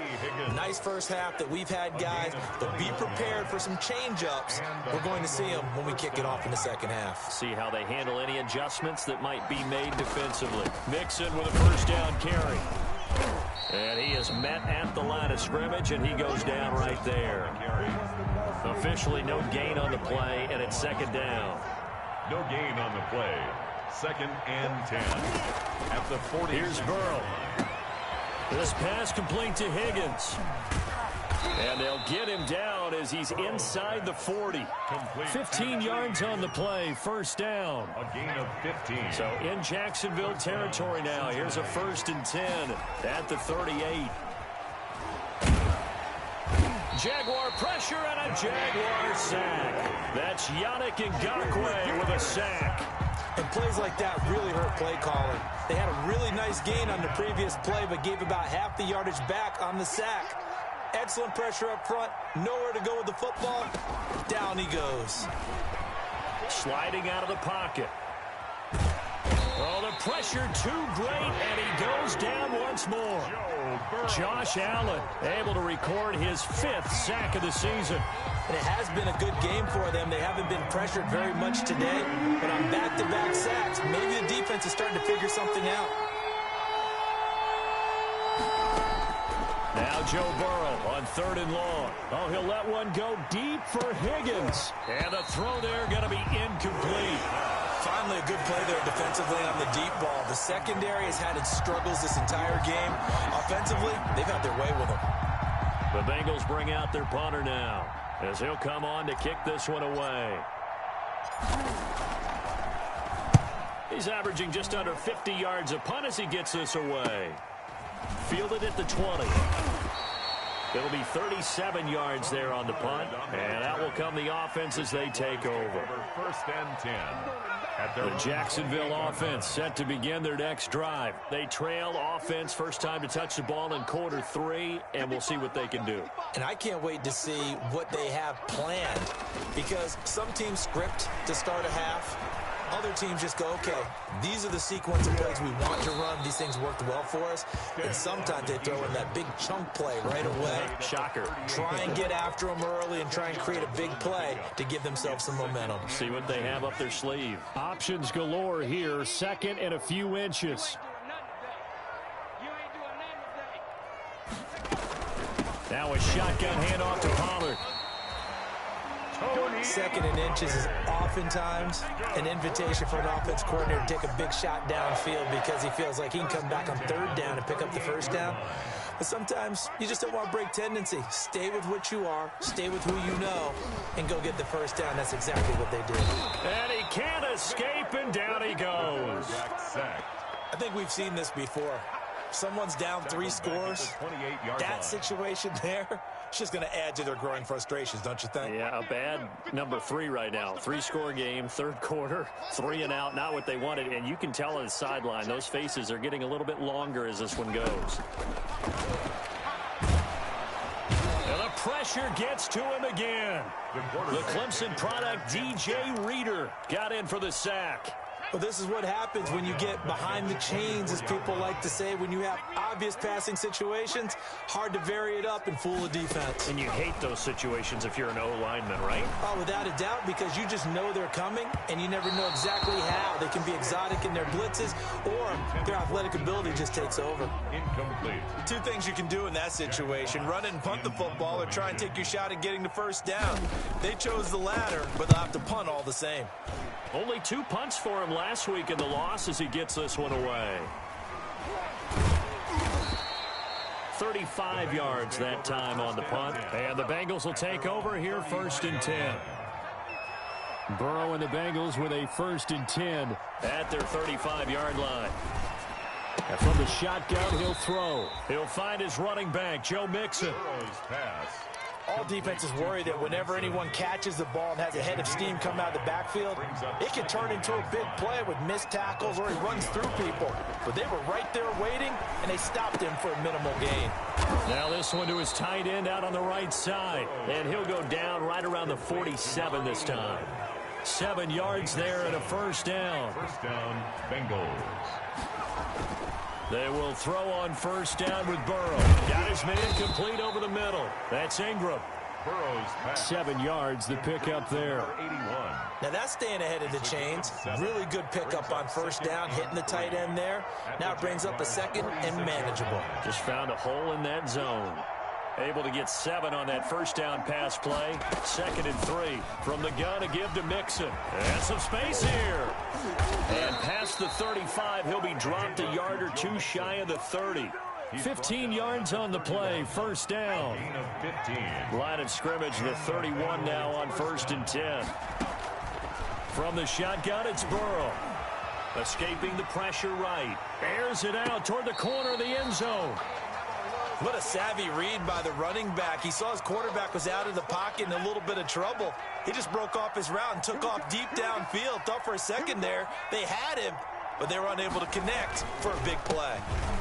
Nice first half that we've had, guys, but be prepared for some change-ups. We're going to see them when we kick it off in the second half. See how they handle any adjustments that might be made defensively. Mixon with a first down carry. And he is met at the line of scrimmage, and he goes down right there. Officially no gain on the play, and it's 2nd down. No gain on the play. 2nd and 10 at the 40. Here's Burrow. This pass complete to Higgins. And they'll get him down as he's inside the 40. 15 yards on the play, first down. A gain of 15. So in Jacksonville territory now. Here's a 1st and 10 at the 38. Jaguar pressure and a Jaguar sack. That's Yannick Ngakoue with a sack. And plays like that really hurt play calling. They had a really nice gain on the previous play, but gave about half the yardage back on the sack. Excellent pressure up front. Nowhere to go with the football. Down he goes. Sliding out of the pocket. Oh, the pressure too great, and he goes down once more. Josh Allen able to record his 5th sack of the season. And it has been a good game for them. They haven't been pressured very much today, but on back-to-back sacks, maybe the defense is starting to figure something out. Now Joe Burrow on 3rd and long. Oh, he'll let one go deep for Higgins. And the throw there going to be incomplete. Finally a good play there defensively on the deep ball. The secondary has had its struggles this entire game. Offensively, they've had their way with them. The Bengals bring out their punter now, as he'll come on to kick this one away. He's averaging just under 50 yards a punt as he gets this away. Fielded at the 20. It'll be 37 yards there on the punt, and that will come the offense as they take over. First and 10. The Jacksonville offense set to begin their next drive. They trail offense, first time to touch the ball in quarter 3, and we'll see what they can do. And I can't wait to see what they have planned, because some teams script to start a half. Other teams just go, okay, these are the sequence of plays we want to run. These things worked well for us. And sometimes they throw in that big chunk play right away. Shocker. Try and get after them early and try and create a big play to give themselves some momentum. See what they have up their sleeve. Options galore here. Second and a few inches. Now a shotgun handoff to Pollard. Second and inches is oftentimes an invitation for an offense coordinator to take a big shot downfield because he feels like he can come back on third down and pick up the first down. But sometimes you just don't want to break tendency. Stay with what you are, stay with who you know, and go get the first down. That's exactly what they did. And he can't escape, and down he goes. I think we've seen this before. Someone's down 3 scores. That situation there, it's just going to add to their growing frustrations, don't you think? Yeah, a bad number 3 right now. 3-score game, third quarter, 3 and out, not what they wanted. And you can tell on the sideline, those faces are getting a little bit longer as this one goes. And the pressure gets to him again. The Clemson product, DJ Reader, got in for the sack. Well, this is what happens when you get behind the chains, as people like to say. When you have obvious passing situations, hard to vary it up and fool the defense. And you hate those situations if you're an O-lineman, right? Oh, without a doubt, because you just know they're coming, and you never know exactly how. They can be exotic in their blitzes, or their athletic ability just takes over. Incomplete. 2 things you can do in that situation: run it and punt the football, or try and take your shot at getting the first down. They chose the latter, but they'll have to punt all the same. Only 2 punts for him last week in the loss as he gets this one away. 35 yards that time on the punt. And the Bengals will take over here, first and 10. Burrow and the Bengals with a first and 10 at their 35-yard line. And from the shotgun, he'll throw. He'll find his running back, Joe Mixon. All defenses worry that whenever anyone catches the ball and has a head of steam come out of the backfield, it can turn into a big play with missed tackles or he runs through people. But they were right there waiting, and they stopped him for a minimal gain. Now this one to his tight end out on the right side. And he'll go down right around the 47 this time. 7 yards there and a first down. First down, Bengals. They will throw on first down with Burrow. Got his man complete over the middle. That's Ingram. Burrow's pass. 7 yards, the pickup there. 81. Now that's staying ahead of the chains. Really good pickup on first down, hitting the tight end there. Now it brings up a second and manageable. Just found a hole in that zone. Able to get 7 on that first down pass play. 2nd and 3 from the gun to give to Mixon. And some space here. And past the 35, he'll be dropped a yard or 2 shy of the 30. 15 yards on the play, first down. Gain of 15. Line of scrimmage, the 31 now on first and 10. From the shotgun, it's Burrow. Escaping the pressure right. Airs it out toward the corner of the end zone. What a savvy read by the running back. He saw his quarterback was out of the pocket in a little bit of trouble. He just broke off his route and took off deep downfield. Thought for a second there they had him, but they were unable to connect for a big play.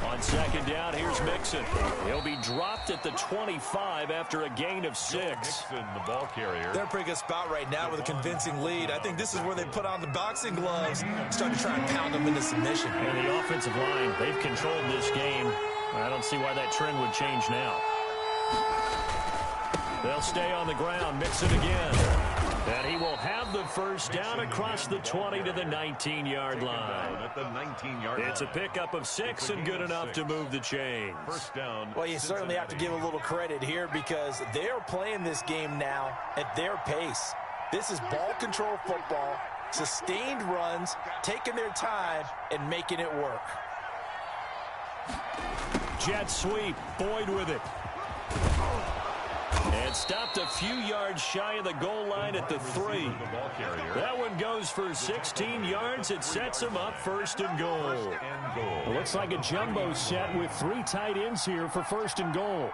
On second down, here's Mixon. He'll be dropped at the 25 after a gain of 6. Mixon, the ball carrier. They're in a pretty good spot right now with a convincing lead. I think this is where they put on the boxing gloves, start to try and pound them into submission. And the offensive line, they've controlled this game. I don't see why that trend would change now. They'll stay on the ground. Mixon again. And he will have the first down across the 20 to the 19-yard line. At the 19-yard line. It's a pickup of 6 and good enough to move the chains. First down. Well, you certainly have to give a little credit here because they are playing this game now at their pace. This is ball control football, sustained runs, taking their time, and making it work. Jet sweep. Boyd with it. And stopped a few yards shy of the goal line at the 3. That one goes for 16 yards. It sets him up 1st and goal. It looks like a jumbo set with 3 tight ends here for 1st and goal.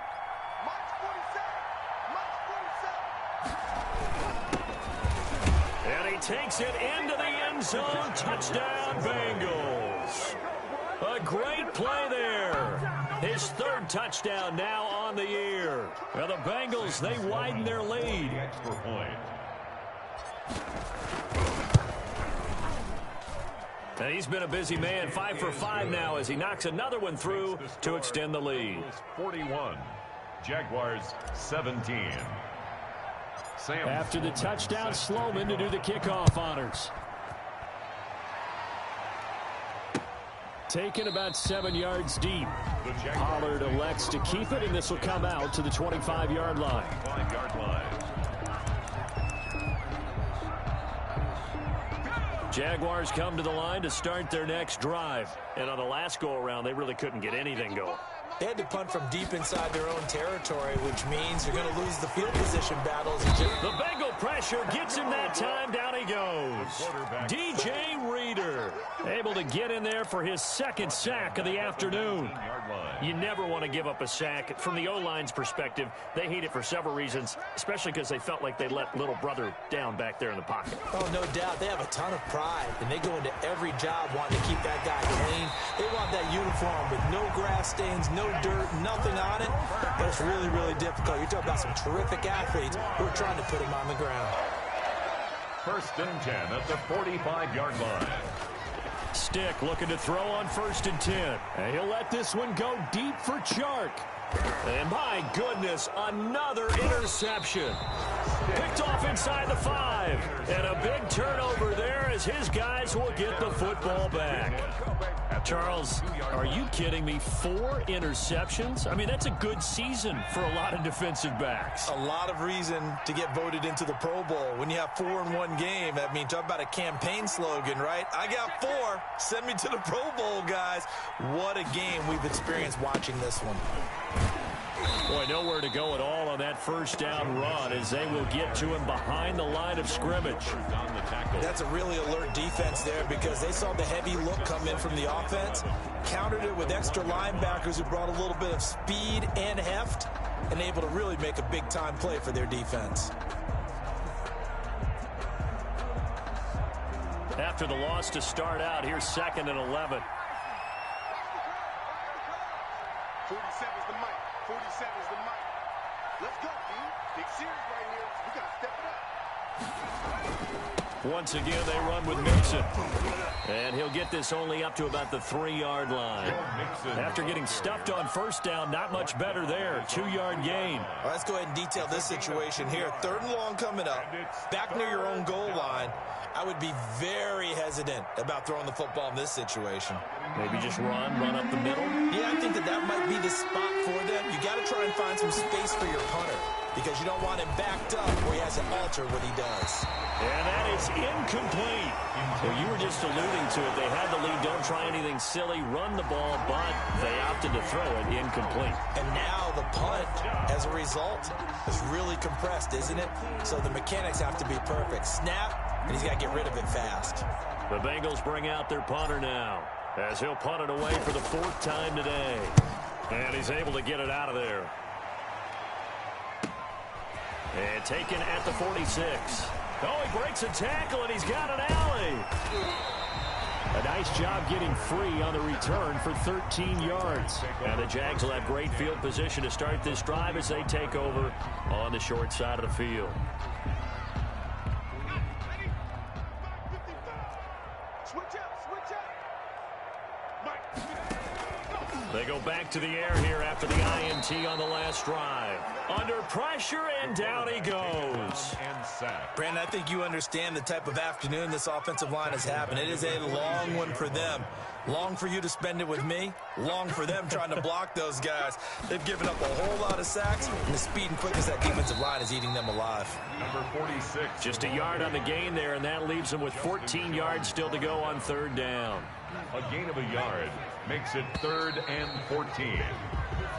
And he takes it into the end zone. Touchdown, Bengals. A great play there. His 3rd touchdown now on the year. Well, the Bengals, they widen their lead. Extra point. And he's been a busy man, 5 for 5 now as he knocks another one through to extend the lead. 41. Jaguars 17. Sam. After the touchdown, Sloman to do the kickoff honors. Taken about 7 yards deep. Pollard elects to keep it, and this will come out to the 25-yard line. 5-yard line. Jaguars come to the line to start their next drive. And on the last go-around, they really couldn't get anything going. They had to punt from deep inside their own territory, which means you're going to lose the field position battles. The Bengal pressure gets him that time. Down he goes. DJ Reader able to get in there for his 2nd sack of the afternoon. You never want to give up a sack. From the O-line's perspective, they hate it for several reasons, especially because they felt like they let little brother down back there in the pocket. Oh, no doubt. They have a ton of pride, and they go into every job wanting to keep that guy clean. They want that uniform with no grass stains, no dirt, nothing on it. But it's really, really difficult. You're talking about some terrific athletes who are trying to put him on the ground. 1st and 10 at the 45-yard line. Stick looking to throw on 1st and 10. And he'll let this one go deep for Chark. And my goodness, another interception. Picked off inside the 5. And a big turnover there as his guys will get the football back. Charles, are you kidding me? 4 interceptions? I mean, that's a good season for a lot of defensive backs. A lot of reason to get voted into the Pro Bowl. When you have 4 in one game, I mean, talk about a campaign slogan, right? I got 4. Send me to the Pro Bowl, guys. What a game we've experienced watching this one. Boy, nowhere to go at all on that 1st down run as they will get to him behind the line of scrimmage. That's a really alert defense there because they saw the heavy look come in from the offense, countered it with extra linebackers who brought a little bit of speed and heft, and able to really make a big-time play for their defense. After the loss to start out, here's 2nd and 11. 47 is the mic. 47 is the mic. Let's go, dude. Big series right here. We got to step it up. Once again, they run with Mixon. And he'll get this only up to about the 3-yard line. After getting stuffed on 1st down, not much better there. 2-yard gain. Well, let's go ahead and detail this situation here. 3rd and long coming up. Back near your own goal line. I would be very hesitant about throwing the football in this situation. Maybe just run up the middle? Yeah, I think that might be the spot for them. You got to try and find some space for your punter because you don't want him backed up where he has to alter what he does. And that is incomplete. Well, you were just alluding to it. They had the lead. Don't try anything silly. Run the ball, but they opted to throw it incomplete. And now the punt, as a result, is really compressed, isn't it? So the mechanics have to be perfect. Snap, and he's got to get rid of it fast. The Bengals bring out their punter now as he'll punt it away for the 4th time today. And he's able to get it out of there. And taken at the 46. Oh, he breaks a tackle, and he's got an alley. A nice job getting free on the return for 13 yards. And the Jags will have great field position to start this drive as they take over on the short side of the field. They go back to the air here after the INT on the last drive. Under pressure, and down he goes. Brandon, I think you understand the type of afternoon this offensive line is having. It is a long one for them. Long for you to spend it with me. Long for them trying to block those guys. They've given up a whole lot of sacks, and the speed and quickness of that defensive line is eating them alive. Number 46. Just a yard on the gain there, and that leaves them with 14 yards still to go on 3rd down. A gain of a yard makes it 3rd and 14.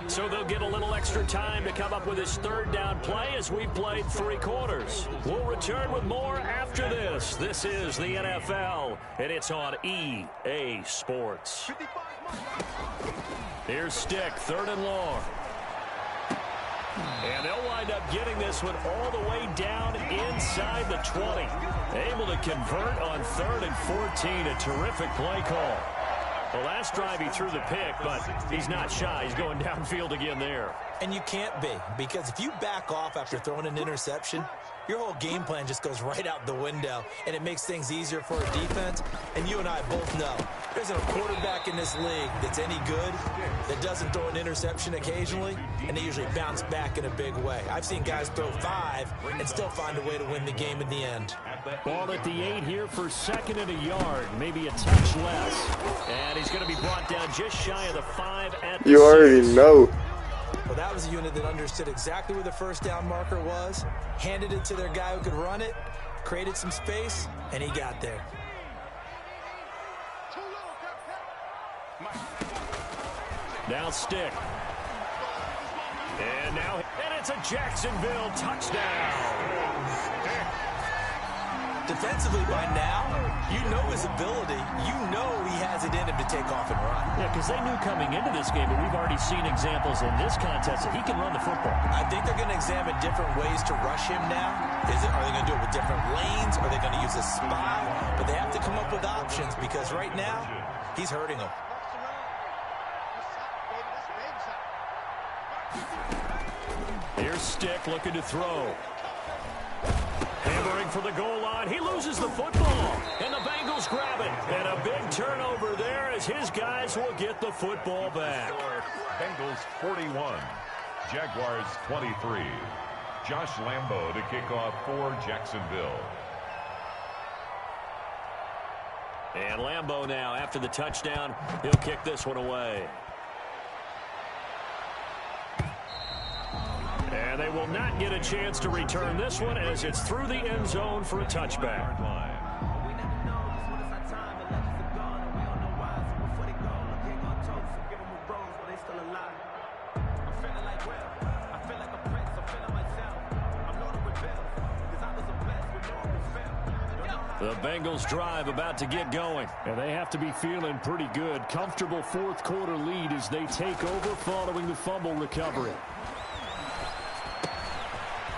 So they'll get a little extra time to come up with his third down play as we played 3 quarters. We'll return with more after this. This is the NFL, and it's on EA Sports. Here's Stick, 3rd and long. And they'll wind up getting this one all the way down inside the 20. Able to convert on 3rd and 14. A terrific play call. The last drive he threw the pick, but he's not shy. He's going downfield again there. And you can't be, because if you back off after throwing an interception, your whole game plan just goes right out the window, and it makes things easier for a defense. And you and I both know there isn't a quarterback in this league that's any good that doesn't throw an interception occasionally, and they usually bounce back in a big way. I've seen guys throw 5 and still find a way to win the game in the end. Ball at the 8 here for 2nd and a yard, maybe a touch less. And he's going to be brought down just shy of the 5 at the You 6. already know. Well, that was a unit that understood exactly where the first down marker was, handed it to their guy who could run it, created some space, and he got there. Now Stick. And it's a Jacksonville touchdown. Defensively by now, you know his ability. You know he has it in him to take off and run. Yeah, because they knew coming into this game, but we've already seen examples in this contest that he can run the football. I think they're going to examine different ways to rush him now. Are they going to do it with different lanes? Are they going to use a spy? But they have to come up with options because right now, he's hurting them. Here's Stick looking to throw. Hammering for the goal line. He loses the football. And the Bengals grab it. And a big turnover there as his guys will get the football back. Bengals 41, Jaguars 23. Josh Lambo to kick off for Jacksonville. And Lambo now, after the touchdown, he'll kick this one away. And they will not get a chance to return this one as it's through the end zone for a touchback. The Bengals drive about to get going. And they have to be feeling pretty good. Comfortable 4th quarter lead as they take over following the fumble recovery.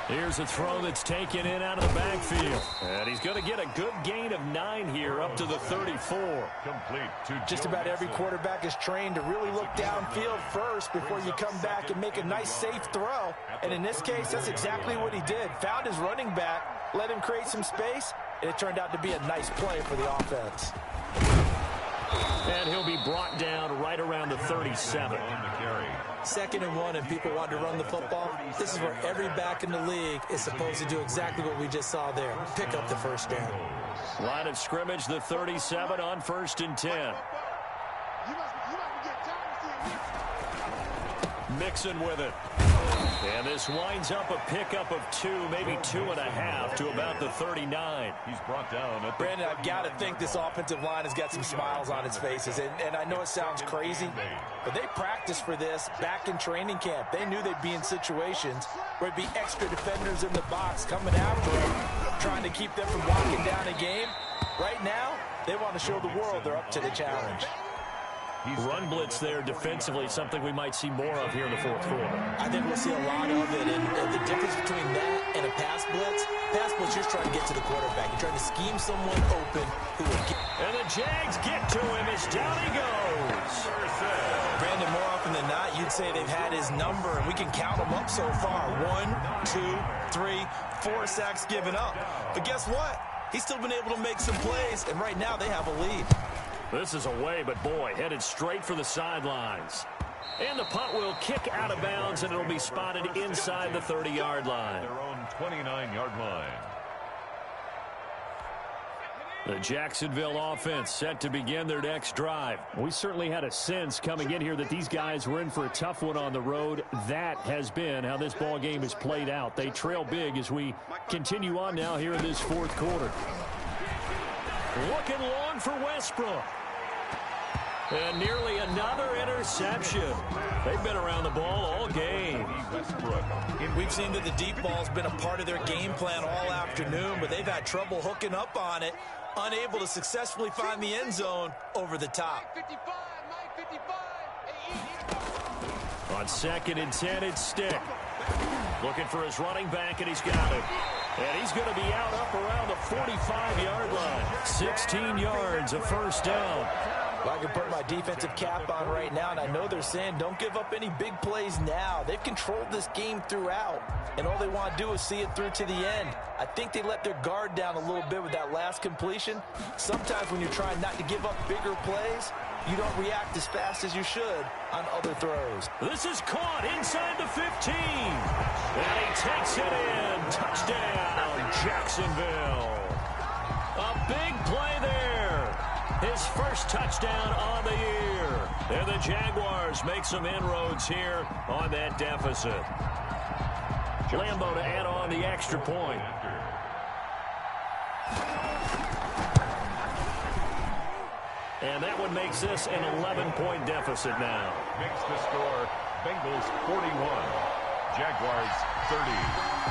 Here's a throw that's taken in out of the backfield. And he's going to get a good gain of 9 here up to the 34. Complete to Just about every quarterback is trained to really look downfield first before you come back and make a nice, safe throw. And in this case, that's exactly what he did. Found his running back, let him create some space, and it turned out to be a nice play for the offense. And he'll be brought down right around the 37. 2nd and 1, and people want to run the football. This is where every back in the league is supposed to do exactly what we just saw there. Pick up the first down. Line of scrimmage, the 37 on 1st and 10. Mixon with it. And this winds up a pickup of 2, maybe 2.5 to about the 39. He's brought down. Brandon, I've got to think this offensive line has got some smiles on its faces. And I know it sounds crazy, but they practiced for this back in training camp. They knew they'd be in situations where it'd be extra defenders in the box coming after them, trying to keep them from locking down a game. Right now, they want to show the world they're up to the challenge. Run blitz there defensively, something we might see more of here in the 4th quarter. I think we'll see a lot of it, and the difference between that and a pass blitz, you're just trying to get to the quarterback. You're trying to scheme someone open who will get. And the Jags get to him as down he goes. Brandon, more often than not, you'd say they've had his number, and we can count them up so far. 1, 2, 3, 4 sacks given up. But guess what? He's still been able to make some plays, and right now they have a lead. This is away, but boy, headed straight for the sidelines. And the punt will kick out of bounds, and it'll be spotted inside the 30-yard line. Their own 29-yard line. The Jacksonville offense set to begin their next drive. We certainly had a sense coming in here that these guys were in for a tough one on the road. That has been how this ball game has played out. They trail big as we continue on now here in this 4th quarter. Looking long for Westbrook. And nearly another interception. They've been around the ball all game. We've seen that the deep ball's been a part of their game plan all afternoon, but they've had trouble hooking up on it, unable to successfully find the end zone over the top. On 2nd and 10, it's Stick. Looking for his running back, and he's got it. And he's going to be out up around the 45-yard line. 16 yards, a first down. Well, I can put my defensive cap on right now, and I know they're saying don't give up any big plays now. They've controlled this game throughout, and all they want to do is see it through to the end. I think they let their guard down a little bit with that last completion. Sometimes when you're trying not to give up bigger plays, you don't react as fast as you should on other throws. This is caught inside the 15. And he takes it in. Touchdown, Jacksonville. A big play there. His first touchdown on the year. And the Jaguars make some inroads here on that deficit. Lambo to add on the extra point. And that one makes this an 11-point deficit now. Makes the score Bengals 41, Jaguars 30.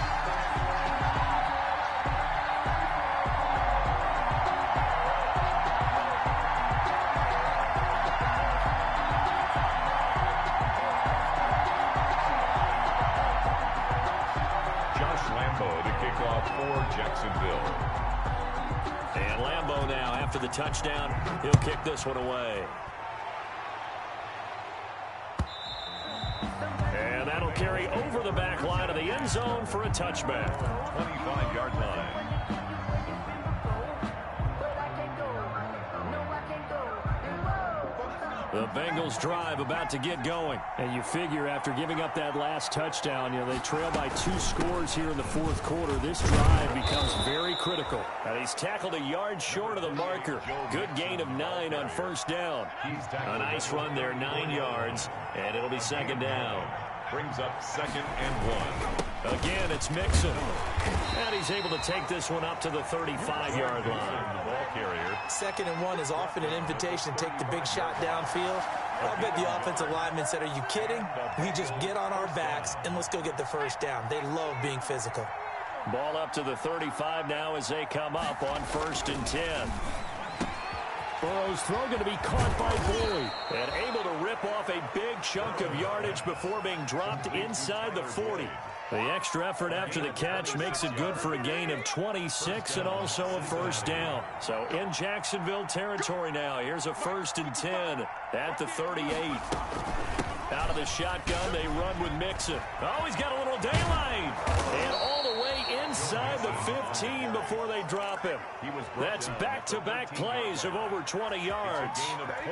For Jacksonville. And Lambo now, after the touchdown, he'll kick this one away. And that'll carry over the back line of the end zone for a touchback. 25-yard line. The Bengals drive about to get going. And you figure after giving up that last touchdown, they trail by 2 scores here in the 4th quarter. This drive becomes very critical. And he's tackled a yard short of the marker. Good gain of 9 on first down. A nice run there, 9 yards, and it'll be 2nd down. Brings up 2nd and 1. Again, it's Mixon. And he's able to take this one up to the 35-yard line. The ball carrier. 2nd and 1 is often an invitation to take the big shot downfield. I'll bet the offensive lineman said, are you kidding? We just get on our backs and let's go get the first down. They love being physical. Ball up to the 35 now as they come up on 1st and 10. Burrow's throw going to be caught by Boyd. And able to rip off a big chunk of yardage before being dropped inside the 40. The extra effort after the catch makes it good for a gain of 26 and also a first down. So in Jacksonville territory now. Here's a 1st and 10 at the 38. Out of the shotgun, they run with Mixon. Oh, he's got a little daylight. And all the way inside the 15 before they drop him. That's back-to-back plays of over 20 yards.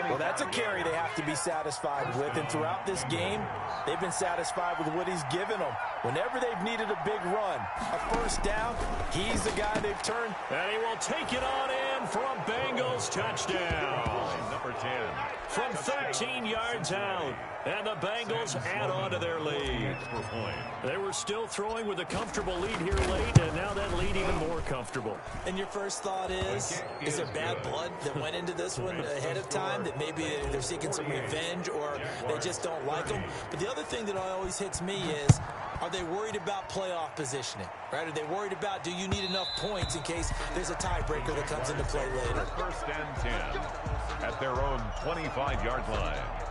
Well, that's a carry they have to be satisfied with. And throughout this game, they've been satisfied with what he's given them. Whenever they've needed a big run, a first down, he's the guy they've turned. And he will take it on in for a Bengals touchdown. Number 10. From 13 yards out. And the Bengals add on to their lead. They were still throwing with a comfortable lead here late, and now that lead even more comfortable. And your first thought is there bad blood that went into this one ahead of time, that maybe they're seeking some revenge or they just don't like them? But the other thing that always hits me is, are they worried about playoff positioning? Right? Are they worried about, do you need enough points in case there's a tiebreaker that comes into play later? 1st and 10 at their own 25-yard line.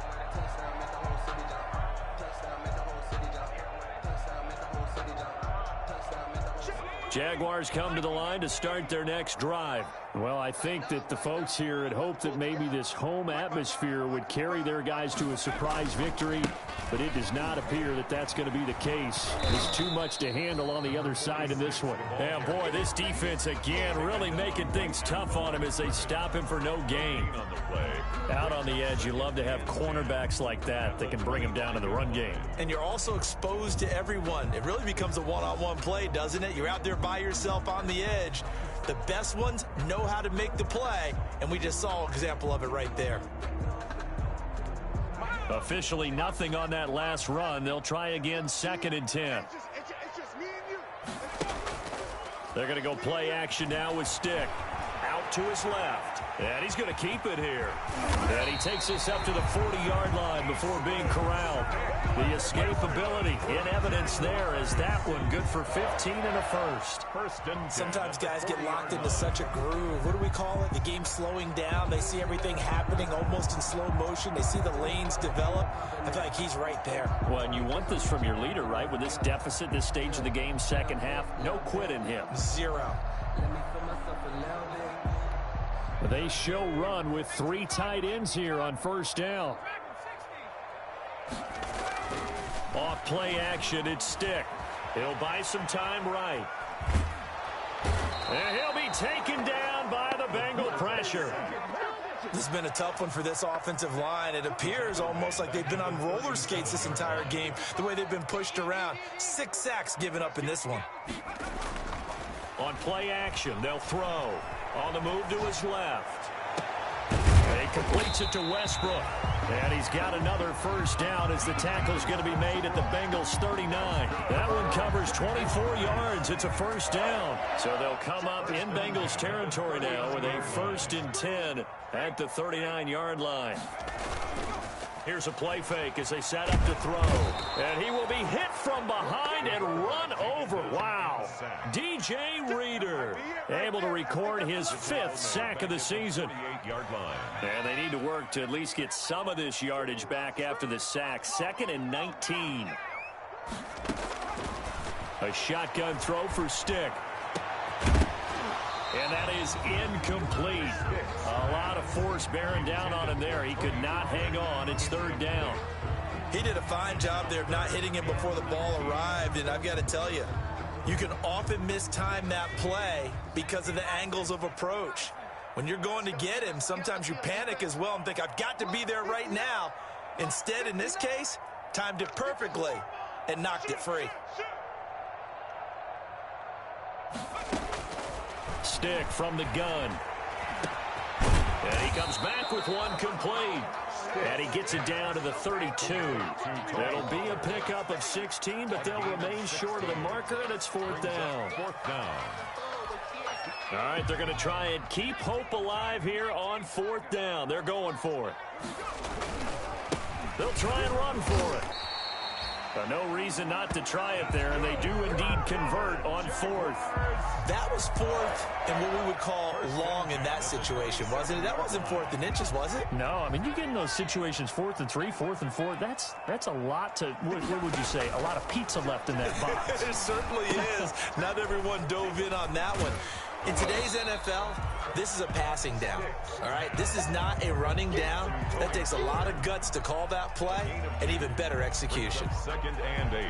Jaguars come to the line to start their next drive. Well, I think that the folks here had hoped that maybe this home atmosphere would carry their guys to a surprise victory, but it does not appear that that's going to be the case. There's too much to handle on the other side of this one. Yeah, boy, this defense again really making things tough on him as they stop him for no gain. On the play. Out on the edge, you love to have cornerbacks like that can bring him down in the run game. And you're also exposed to everyone. It really becomes a one-on-one play, doesn't it? You're out there by yourself on the edge. The best ones know how to make the play, and we just saw an example of it right there. Officially nothing on that last run. They'll try again 2nd and 10. They're going to go play action now with Stick. Out to his left. And he's going to keep it here. And he takes this up to the 40-yard line before being corralled. The escapability in evidence there as that one good for 15 and a first. Sometimes guys get locked into such a groove. What do we call it? The game slowing down. They see everything happening almost in slow motion. They see the lanes develop. I feel like he's right there. Well, and you want this from your leader, right? With this deficit, this stage of the game, second half, no quit in him. Zero. They show run with 3 tight ends here on first down. Off play action, it's Stick. He'll buy some time right. And he'll be taken down by the Bengal pressure. This has been a tough one for this offensive line. It appears almost like they've been on roller skates this entire game, the way they've been pushed around. 6 sacks given up in this one. On play action, they'll throw. On the move to his left. He completes it to Westbrook. And he's got another first down as the tackle's going to be made at the Bengals 39. That one covers 24 yards. It's a first down. So they'll come up in Bengals territory now with a 1st and 10 at the 39-yard line. Here's a play fake as they set up to throw. And he will be hit from behind and run over. Wow. DJ Reader able to record his 5th sack of the season. And they need to work to at least get some of this yardage back after the sack. 2nd and 19. A shotgun throw for Stick. And that is incomplete. A lot of force bearing down on him there. He could not hang on. It's 3rd down. He did a fine job there of not hitting him before the ball arrived. And I've got to tell you, you can often mistime that play because of the angles of approach. When you're going to get him, sometimes you panic as well and think, I've got to be there right now. Instead, in this case, timed it perfectly and knocked it free. Stick from the gun. And he comes back with one complete. And he gets it down to the 32. That'll be a pickup of 16, but they'll remain short of the marker, and it's 4th down. All right, they're going to try and keep hope alive here on 4th down. They're going for it. They'll try and run for it. No reason not to try it there, and they do indeed convert on 4th. That was 4th and what we would call long in that situation, wasn't it? That wasn't 4th and inches, was it? No, I mean, you get in those situations 4th and 3, 4th and 4. That's a lot to, what would you say, a lot of pizza left in that box. It certainly is. Not everyone dove in on that one. In today's NFL, this is a passing down, all right? This is not a running down. That takes a lot of guts to call that play and even better execution. 2nd and 8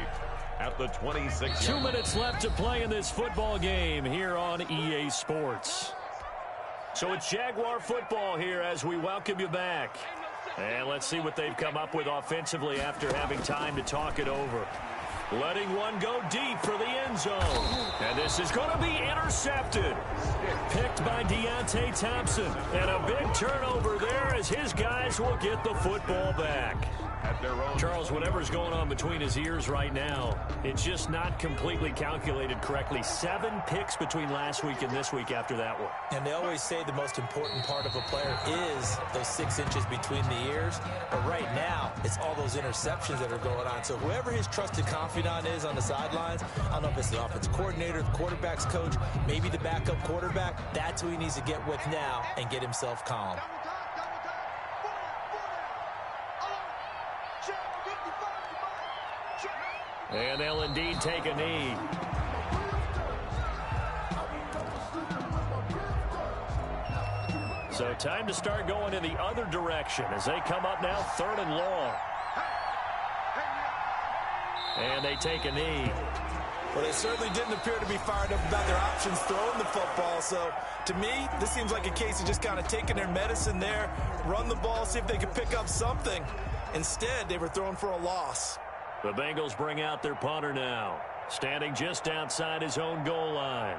at the 26. 2 minutes left to play in this football game here on EA Sports. So it's Jaguar football here as we welcome you back. And let's see what they've come up with offensively after having time to talk it over. Letting one go deep for the end zone. And this is going to be intercepted. Picked by Deontay Thompson. And a big turnover there as his guys will get the football back. Charles, whatever's going on between his ears right now, it's just not completely calculated correctly. 7 picks between last week and this week after that one. And they always say the most important part of a player is those 6 inches between the ears. But right now, it's all those interceptions that are going on. So whoever his trusted confidant is on the sidelines, I don't know if it's the offensive coordinator, the quarterback's coach, maybe the backup quarterback, that's who he needs to get with now and get himself calm. And they'll indeed take a knee. So time to start going in the other direction as they come up now 3rd and long. And they take a knee. Well, they certainly didn't appear to be fired up about their options throwing the football. So, to me, this seems like a case of just kind of taking their medicine there, run the ball, see if they could pick up something. Instead, they were throwing for a loss. The Bengals bring out their punter now, standing just outside his own goal line.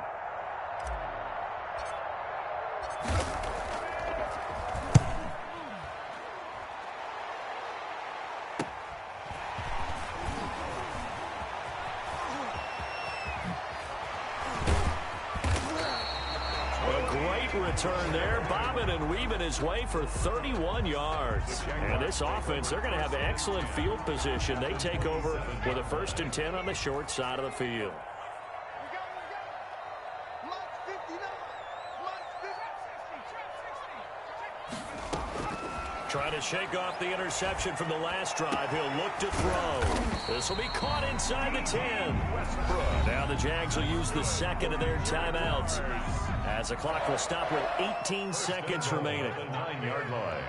Great return there, bobbing and weaving his way for 31 yards. And this offense, they're going to have excellent field position. They take over with a 1st and 10 on the short side of the field. Trying to shake off the interception from the last drive. He'll look to throw. This will be caught inside the 10. Now the Jags will use the second of their timeouts, as the clock will stop with 18 seconds remaining. 9-yard line.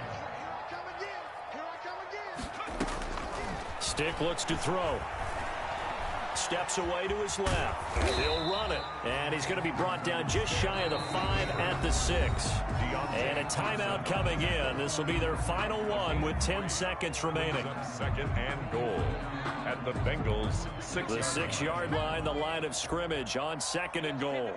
Stick looks to throw. Steps away to his left. He'll run it. And he's going to be brought down just shy of the 5 at the 6. And a timeout coming in. This will be their final one with 10 seconds remaining. 2nd and goal at the Bengals 6. The 6-yard line, the line of scrimmage on 2nd and goal.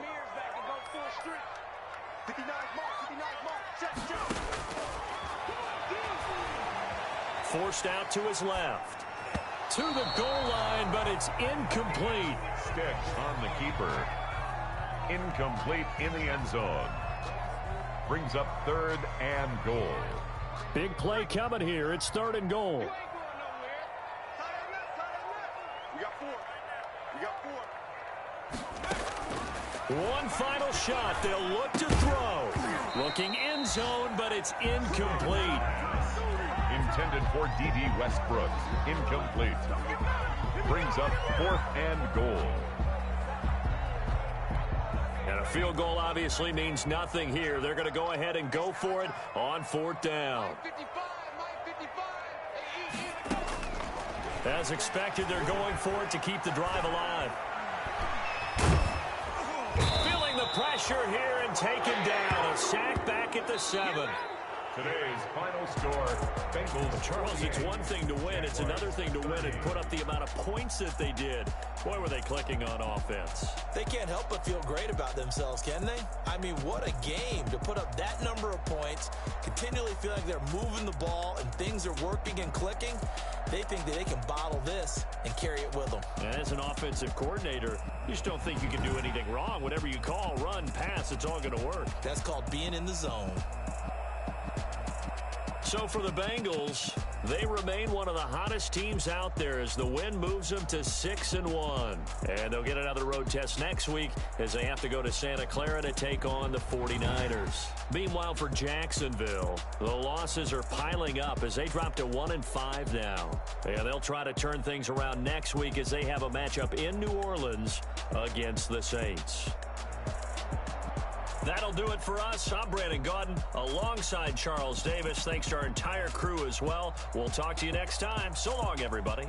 Forced out to his left. To the goal line, but it's incomplete. Sticks on the keeper. Incomplete in the end zone. Brings up 3rd and goal. Big play coming here. It's 3rd and goal. We got 4. We got 4. One final shot. They'll look to throw. Looking end zone, but it's incomplete. Intended for D.D. Westbrook. Incomplete. Brings up 4th and goal. And a field goal obviously means nothing here. They're going to go ahead and go for it on 4th down. As expected, they're going for it to keep the drive alive. Feeling the pressure here and taken down. A sack back at the 7. Today's final score, Bengals. Charles, it's one thing to win. It's another thing to win and put up the amount of points that they did. Boy, were they clicking on offense. They can't help but feel great about themselves, can they? I mean, what a game to put up that number of points, continually feel like they're moving the ball and things are working and clicking. They think that they can bottle this and carry it with them. And as an offensive coordinator, you just don't think you can do anything wrong. Whatever you call, run, pass, it's all going to work. That's called being in the zone. So for the Bengals, they remain one of the hottest teams out there as the win moves them to 6-1. And they'll get another road test next week as they have to go to Santa Clara to take on the 49ers. Meanwhile, for Jacksonville, the losses are piling up as they drop to 1-5 now. And they'll try to turn things around next week as they have a matchup in New Orleans against the Saints. That'll do it for us. I'm Brandon Gaudin alongside Charles Davis. Thanks to our entire crew as well. We'll talk to you next time. So long, everybody.